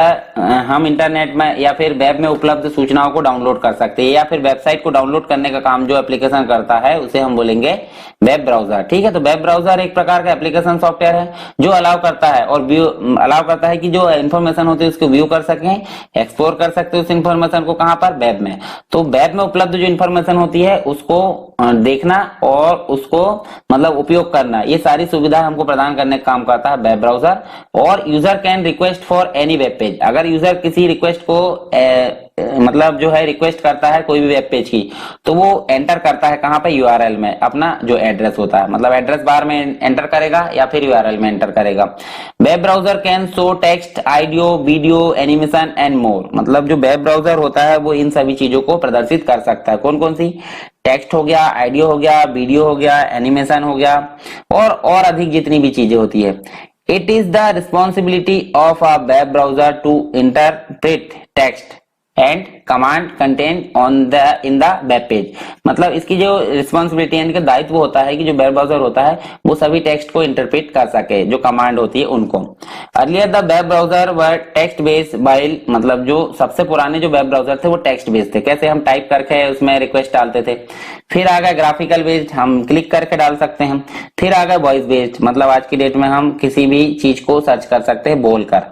हम इंटरनेट में या फिर वेब में उपलब्ध सूचनाओं को डाउनलोड कर सकते हैं, या फिर वेबसाइट को डाउनलोड करने का काम जो एप्लीकेशन करता है उसे हम बोलेंगे वेब ब्राउजर, ठीक है। तो वेब ब्राउजर एक प्रकार का एप्लीकेशन सॉफ्टवेयर है जो अलाउ करता है और व्यू अलाउ करता है कि जो इन्फॉर्मेशन होती है उसको व्यू कर सकें, एक्सप्लोर कर सकते हैं उस इन्फॉर्मेशन को, कहां पर, वेब में। तो वेब में उपलब्ध जो इन्फॉर्मेशन होती है उसको देखना और उसको मतलब उपयोग करना, ये सारी सुविधा हमको प्रदान करने का काम करता है वेब ब्राउजर। और user can request for any web page, अगर यूजर किसी रिक्वेस्ट को मतलब जो है रिक्वेस्ट करता है कोई भी वेब पेज की, तो वो एंटर करता है कहां पे, यूआरएल में, अपना जो एड्रेस होता है, मतलब एड्रेस बार में एंटर करेगा या फिर यूआरएल में एंटर करेगा। Web browser can show text, audio, video, animation and more, मतलब जो वेब ब्राउजर होता है वो इन सभी चीजों को प्रदर्शित कर सकता है। कौन कौन सी, टेक्स्ट हो गया, ऑडियो हो गया, वीडियो हो गया, एनिमेशन हो गया, और अधिक जितनी भी चीजें होती है। It is the responsibility of a web browser to interpret text and command content on the in the web page. मतलब इसकी जो रिस्पॉन्सिबिलिटी यानी कि दायित्व होता है कि जो वेब ब्राउजर होता है वो सभी टेक्स्ट को इंटरप्रेट कर सके, जो कमांड होती है उनको। Earlier the web browser were text based, while मतलब जो सबसे पुराने जो वेब ब्राउजर थे वो टेक्स्ट बेस्ड थे, कैसे हम टाइप करके उसमें रिक्वेस्ट डालते थे। फिर आ गया ग्राफिकल बेस्ड, हम क्लिक करके डाल सकते हैं। फिर आ गया वॉइस बेस्ड, मतलब आज की डेट में हम किसी भी चीज को सर्च कर सकते हैं बोलकर।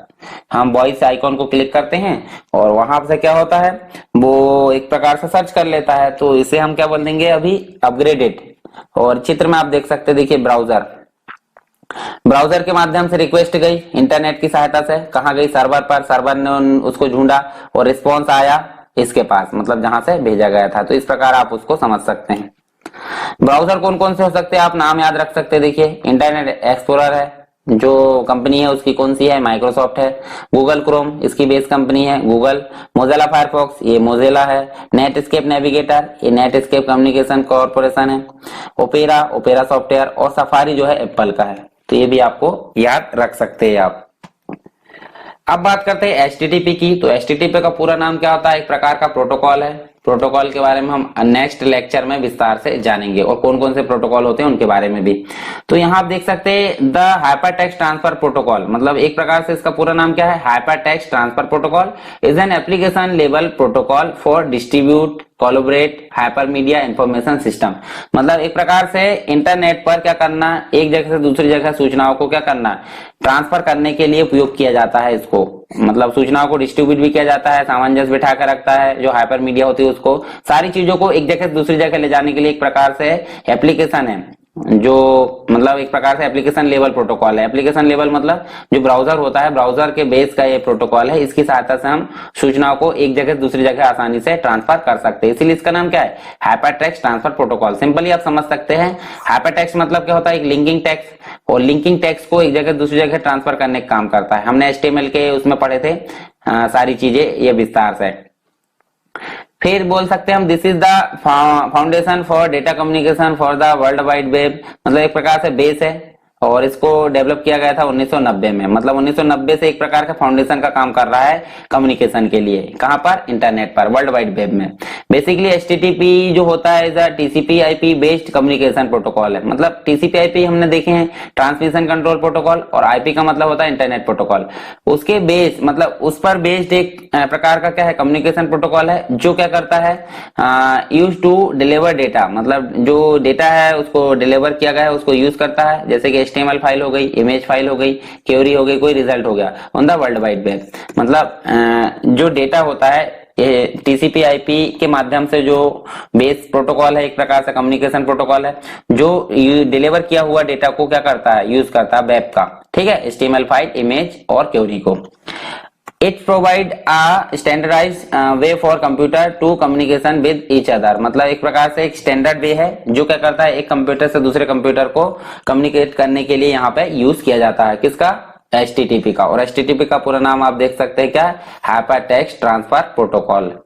हम वॉइस आइकॉन को क्लिक करते हैं और वहां से क्या होता है वो एक प्रकार से सर्च कर लेता है, तो इसे हम क्या बोल देंगे अभी अपग्रेडेड। और चित्र में आप देख सकते हैं, देखिए ब्राउजर, ब्राउजर के माध्यम से रिक्वेस्ट गई इंटरनेट की सहायता से, कहाँ गई सर्वर पर, सर्वर ने उसको ढूंढा और रिस्पॉन्स आया इसके पास, मतलब जहां से भेजा गया था। तो इस प्रकार आप उसको समझ सकते हैं। ब्राउजर कौन कौन से हो सकते हैं, आप नाम याद रख सकते हैं। देखिए इंटरनेट एक्सप्लोरर है, जो कंपनी है उसकी कौन सी है, माइक्रोसॉफ्ट है। गूगल क्रोम, इसकी बेस कंपनी है गूगल। मोजिला फायरफॉक्स, ये मोजिला है। नेटस्केप नेविगेटर, ये नेटस्केप कम्युनिकेशन कॉर्पोरेशन है। Opera, opera software. और सफारी जो है एप्पल का है। तो ये भी आपको याद रख सकते हैं आप। अब बात करते हैं एचटीटीपी की। तो एचटीटीपी का पूरा नाम क्या होता है, एक प्रकार का प्रोटोकॉल है। प्रोटोकॉल के बारे में हम नेक्स्ट लेक्चर में विस्तार से जानेंगे और कौन कौन से प्रोटोकॉल होते हैं उनके बारे में भी। तो यहाँ आप देख सकते हैं द हाइपरटेक्स्ट ट्रांसफर प्रोटोकॉल, मतलब एक प्रकार से इसका पूरा नाम क्या है, hypertext transfer protocol is an application level protocol for distribute collaborate hypermedia information system. मतलब एक प्रकार से इंटरनेट पर क्या करना, एक जगह से दूसरी जगह सूचनाओं को क्या करना, ट्रांसफर करने के लिए उपयोग किया जाता है इसको। मतलब सूचनाओं को डिस्ट्रीब्यूट भी किया जाता है, सामंजस्य बिठा कर रखता है, जो हाइपर मीडिया होती है उसको, सारी चीजों को एक जगह से दूसरी जगह ले जाने के लिए एक प्रकार से एप्लीकेशन है, जो मतलब एक प्रकार से एप्लीकेशन लेवल प्रोटोकॉल है। एप्लीकेशन लेवल मतलब जो ब्राउजर होता है, ब्राउजर के बेस का ये प्रोटोकॉल है। इसकी सहायता से हम सूचनाओं को एक जगह से दूसरी जगह आसानी से ट्रांसफर कर सकते हैं, इसीलिए इसका नाम क्या है, हाइपरटेक्स्ट ट्रांसफर प्रोटोकॉल। सिंपली आप समझ सकते हैं हाइपरटेक्स्ट मतलब क्या होता है, एक लिंकिंग टेक्स्ट, और लिंकिंग टेक्स्ट को एक जगह दूसरी जगह ट्रांसफर करने का काम करता है। हमने HTML के उसमें पढ़े थे सारी चीजें ये विस्तार से। फिर बोल सकते हैं हम this is the foundation for data communication for the world wide web, मतलब एक प्रकार से बेस है और इसको डेवलप किया गया था 1990 में। मतलब 1990 से एक प्रकार का फाउंडेशन का काम कर रहा है कम्युनिकेशन के लिए, कहां पर, इंटरनेट पर, वर्ल्ड वाइड वेब में। बेसिकली HTTP जो होता है is a TCP/IP based communication protocol है। मतलब TCP/IP हमने देखे हैं, ट्रांसमिशन कंट्रोल प्रोटोकॉल, और IP का मतलब होता है इंटरनेट प्रोटोकॉल। उसके बेस मतलब उस पर बेस्ड एक प्रकार का क्या है, कम्युनिकेशन प्रोटोकॉल है, जो क्या करता है, यूज टू डिलीवर डेटा, मतलब जो डेटा है उसको डिलीवर किया गया है उसको यूज करता है, जैसे कि HTML फाइल हो गई, इमेज फाइल हो गई, क्वेरी हो गई, कोई रिजल्ट हो गया on the world wide web. मतलब जो डेटा होता है TCP/IP के माध्यम से जो बेस प्रोटोकॉल है, एक प्रकार से कम्युनिकेशन प्रोटोकॉल है, जो डिलीवर किया हुआ डेटा को क्या करता है, यूज करता है वेब का, ठीक है, HTML फाइल, इमेज और क्वेरी को। It provide a standardized way for computer to communication with each other, मतलब एक प्रकार से एक स्टैंडर्ड वे है जो क्या करता है, एक कंप्यूटर से दूसरे कंप्यूटर को कम्युनिकेट करने के लिए यहाँ पे यूज किया जाता है, किसका, HTTP का। और HTTP का पूरा नाम आप देख सकते हैं क्या, हाइपरटेक्स्ट ट्रांसफर प्रोटोकॉल।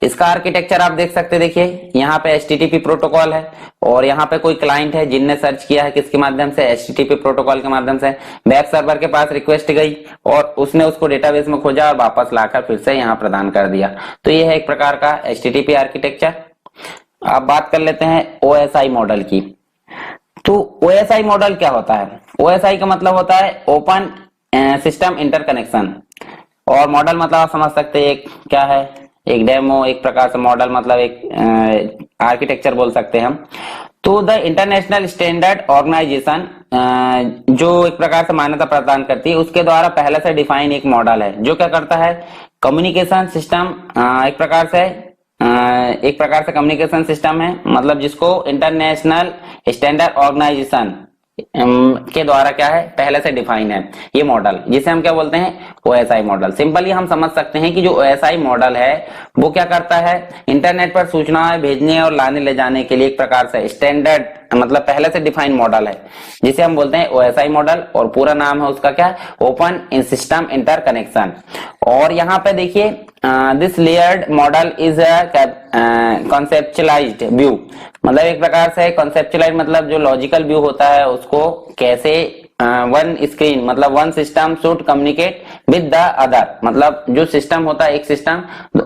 इसका आर्किटेक्चर आप देख सकते हैं, देखिए यहाँ पे HTTP प्रोटोकॉल है और यहाँ पे कोई क्लाइंट है जिनने सर्च किया है किसके माध्यम से, HTTP प्रोटोकॉल के माध्यम से। वेब सर्वर के पास रिक्वेस्ट गई और उसने उसको डेटाबेस में खोजा और वापस लाकर फिर से यहाँ प्रदान कर दिया। तो ये है एक प्रकार का HTTP आर्किटेक्चर। अब बात कर लेते हैं OSI मॉडल की। तो OSI मॉडल क्या होता है, OSI का मतलब होता है ओपन सिस्टम इंटरकनेक्शन, और मॉडल मतलब आप समझ सकते हैं एक क्या है, एक डेमो, एक प्रकार से मॉडल मतलब एक आर्किटेक्चर बोल सकते हैं हम। तो द इंटरनेशनल स्टैंडर्ड ऑर्गेनाइजेशन जो एक प्रकार से मान्यता प्रदान करती है, उसके द्वारा पहले से डिफाइन एक मॉडल है जो क्या करता है, कम्युनिकेशन सिस्टम एक प्रकार से कम्युनिकेशन सिस्टम है, मतलब जिसको इंटरनेशनल स्टैंडर्ड ऑर्गेनाइजेशन के द्वारा क्या है, पहले से डिफाइन है ये मॉडल, जिसे हम क्या बोलते हैं, OSI मॉडल। सिंपली हम समझ सकते हैं कि जो OSI मॉडल है वो क्या करता है, इंटरनेट पर सूचनाएं भेजने और लाने ले जाने के लिए एक प्रकार से स्टैंडर्ड मतलब पहले से डिफाइन मॉडल है, जिसे हम बोलते हैं OSI मॉडल, और पूरा नाम है उसका क्या, ओपन सिस्टम इंटरकनेक्शन। और यहाँ पे देखिए this layered model is conceptualized view, मतलब एक प्रकार से कॉन्सेप्चुअलाइज मतलब जो लॉजिकल व्यू होता है उसको कैसे वन स्क्रीन मतलब one system should communicate with the other, मतलब जो सिस्टम होता है एक सिस्टम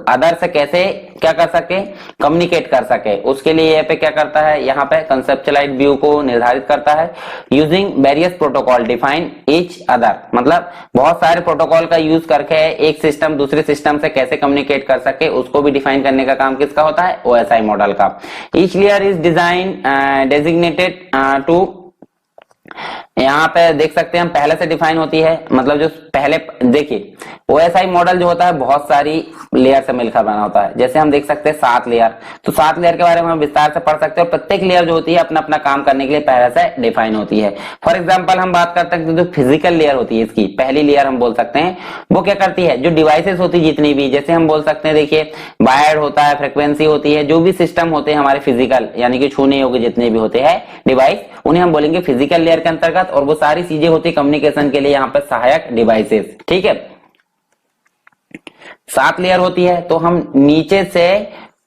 अदर से कैसे क्या कर सके, कम्युनिकेट कर सके, उसके लिए यहाँ पे क्या करता है, यहाँ पे कंसेप्चुअलाइज्ड व्यू को निर्धारित करता है using various protocol define each other, मतलब बहुत सारे प्रोटोकॉल का यूज करके एक सिस्टम दूसरे सिस्टम से कैसे कम्युनिकेट कर सके उसको भी डिफाइन करने का काम किसका होता है, ओएसआई मॉडल का। Each layer is design designated to, यहाँ पे देख सकते हैं हम पहले से डिफाइन होती है, मतलब जो पहले देखिए ओएसआई मॉडल जो होता है बहुत सारी लेयर से मिलकर बना होता है, जैसे हम देख सकते हैं 7 लेयर, तो 7 लेयर के बारे में हम विस्तार से पढ़ सकते हैं और प्रत्येक लेयर जो होती है अपना अपना काम करने के लिए पहले से डिफाइन होती है। फॉर एग्जाम्पल हम बात करते हैं जो फिजिकल लेयर होती है, इसकी पहली लेयर हम बोल सकते हैं वो क्या करती है, जो डिवाइसेस होती है जितनी भी, जैसे हम बोल सकते हैं देखिए वायर्ड होता है, फ्रिक्वेंसी होती है, जो भी सिस्टम होते हैं हमारे फिजिकल यानी कि छूने योग्य जितने भी होते हैं डिवाइस, उन्हें हम बोलेंगे फिजिकल लेयर के अंतर्गत, और वो सारी चीजें होती है कम्युनिकेशन के लिए यहाँ पर सहायक डिवाइसेस। ठीक है, 7 लेयर होती है, तो हम नीचे से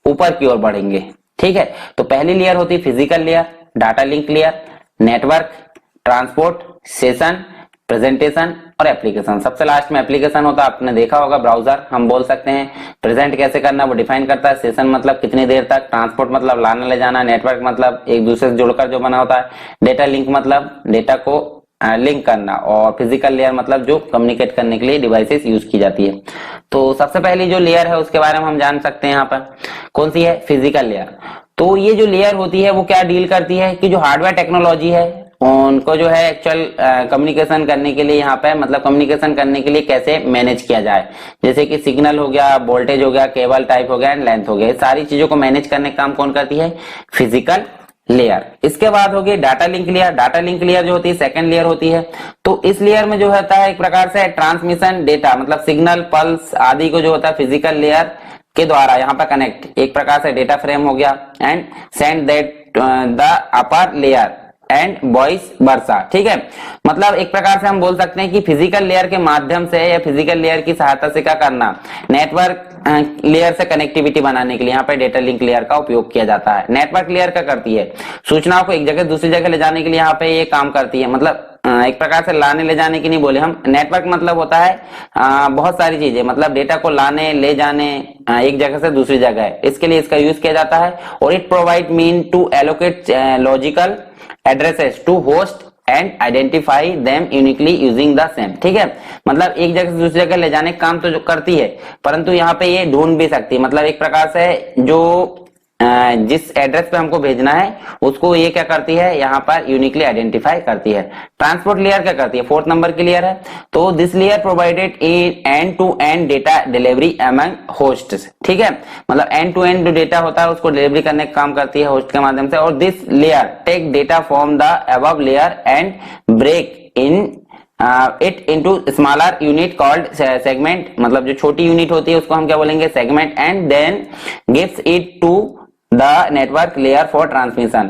ऊपर की ओर बढ़ेंगे। ठीक है, तो पहली लेयर होती है physical layer, data link layer, network, transport, session, presentation और एप्लीकेशन। सबसे लास्ट में एप्लीकेशन होता है, आपने देखा होगा ब्राउजर हम बोल सकते हैं, प्रेजेंट कैसे करना वो डिफाइन करता है, सेशन मतलब कितनी देर तक, ट्रांसपोर्ट मतलब लाना ले जाना, नेटवर्क मतलब एक दूसरे से जुड़कर जो बना होता है, डेटा लिंक मतलब डेटा को लिंक करना, और फिजिकल लेयर मतलब जो कम्युनिकेट करने के लिए डिवाइसेस यूज की जाती है। तो सबसे पहली जो लेयर है उसके बारे में हम जान सकते हैं यहाँ पर, कौन सी है, फिजिकल लेयर। तो ये जो लेयर होती है वो क्या डील करती है कि जो हार्डवेयर टेक्नोलॉजी है उनको जो है एक्चुअल कम्युनिकेशन करने के लिए यहाँ पे मतलब कम्युनिकेशन करने के लिए कैसे मैनेज किया जाए, जैसे कि सिग्नल हो गया, वोल्टेज हो गया, केबल टाइप हो गया एंड लेंथ हो गया, सारी चीजों को मैनेज करने का काम कौन करती है, फिजिकल लेयर। इसके बाद होगी data link layer. Data link layer जो होती है सेकंड लेयर होती है, तो इस लेयर में जो होता है एक प्रकार से ट्रांसमिशन डेटा मतलब सिग्नल पल्स आदि को जो होता है फिजिकल लेयर के द्वारा यहाँ पर कनेक्ट, एक प्रकार से डेटा फ्रेम हो गया and send that the upper layer and vice versa. ठीक है, मतलब एक प्रकार से हम बोल सकते हैं कि फिजिकल लेयर के माध्यम से या फिजिकल लेयर की सहायता से क्या करना, नेटवर्क लेयर से कनेक्टिविटी बनाने के लिए यहाँ पे डेटा लिंक लेयर का उपयोग किया जाता है। नेटवर्क लेयर क्या करती है, सूचनाओं को एक जगह दूसरी जगह ले जाने के लिए यहाँ पे ये काम करती है, मतलब एक प्रकार से लाने ले जाने की नहीं बोले हम, नेटवर्क मतलब होता है बहुत सारी चीजें, मतलब डेटा को लाने ले जाने एक जगह से दूसरी जगह, इसके लिए इसका यूज किया जाता है। और it provide mean to allocate logical addresses to host and identify them uniquely using the same. ठीक है, मतलब एक जगह से दूसरी जगह ले जाने का काम तो जो करती है, परंतु यहाँ पे ये ढूंढ भी सकती है, मतलब एक प्रकार से जो जिस एड्रेस पे हमको भेजना है उसको ये क्या करती है, यहाँ पर यूनिकली आइडेंटिफाई करती है। ट्रांसपोर्ट लेयर क्या करती है, 4th नंबर की लेयर है, तो this layer provided end to end data delivery among hosts. ठीक है, मतलब एंड टू एंड जो डेटा होता है उसको डिलीवरी करने का काम करती है होस्ट के माध्यम से। और this layer take data from the above layer and break in it into smaller unit called segment, मतलब जो छोटी यूनिट होती है उसको हम क्या बोलेंगे, segment, and then gives it to the network layer for transmission.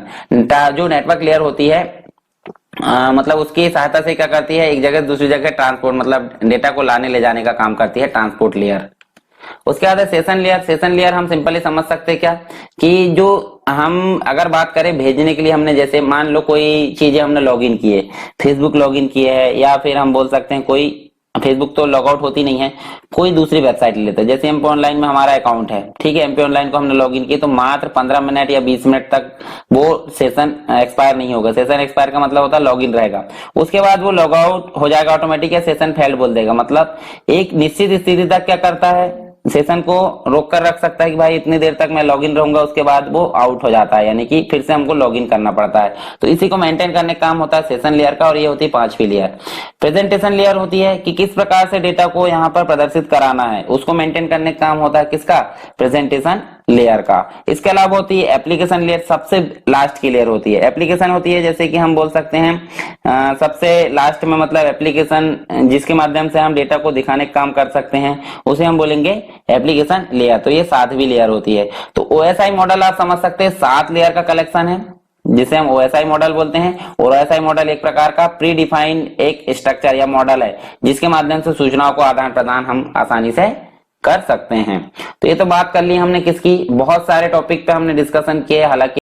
जो नेटवर्क लेयर होती है मतलब उसकी सहायता से क्या करती है, एक जगह दूसरी जगह ट्रांसपोर्ट मतलब डेटा को लाने ले जाने का काम करती है ट्रांसपोर्ट लेयर। उसके बाद है सेशन लेयर। सेशन लेयर हम सिंपली समझ सकते हैं क्या कि जो हम अगर बात करें भेजने के लिए, हमने जैसे मान लो कोई चीजें हमने लॉगिन किए, फेसबुक लॉगिन किए है, या फिर हम बोल सकते हैं कोई फेसबुक तो लॉगआउट होती नहीं है, कोई दूसरी वेबसाइट ले लेते हैं, जैसे एमपी ऑनलाइन में हमारा अकाउंट है। ठीक है, एमपी ऑनलाइन को हमने लॉगिन किया तो मात्र 15 मिनट या 20 मिनट तक वो सेशन एक्सपायर नहीं होगा। सेशन एक्सपायर का मतलब होता है लॉगिन रहेगा, उसके बाद वो लॉग आउट हो जाएगा ऑटोमेटिक, या सेशन फेल्ड बोल देगा, मतलब एक निश्चित स्थिति तक क्या करता है, सेशन को रोक कर रख सकता है कि भाई इतनी देर तक मैं लॉगिन रहूंगा, उसके बाद वो आउट हो जाता है, यानी कि फिर से हमको लॉगिन करना पड़ता है। तो इसी को मेंटेन करने का काम होता है सेशन लेयर का, और ये होती है 5वीं लेयर। प्रेजेंटेशन लेयर होती है कि किस प्रकार से डेटा को यहाँ पर प्रदर्शित कराना है, उसको मेंटेन करने का काम होता है किसका, प्रेजेंटेशन लेयर का। इसके अलावा होती है एप्लीकेशन लेयर, सबसे लास्ट की लेयर होती है। एप्लीकेशन होती है जैसे कि हम बोल सकते हैं सबसे लास्ट में, मतलब एप्लीकेशन जिसके माध्यम से हम डेटा को दिखाने का काम कर सकते हैं उसे हम बोलेंगे एप्लीकेशन लेयर। तो ये 7वीं लेयर होती है। तो ओएसआई मॉडल आप समझ सकते हैं 7 लेयर का कलेक्शन है जिसे हम ओएसआई मॉडल बोलते हैं। और ओएसआई मॉडल एक प्रकार का प्री डिफाइंड एक स्ट्रक्चर या मॉडल है जिसके माध्यम से सूचनाओं को आदान प्रदान हम आसानी से कर सकते हैं। तो ये तो बात कर ली हमने किसकी, बहुत सारे टॉपिक पे हमने डिस्कशन किए, हालांकि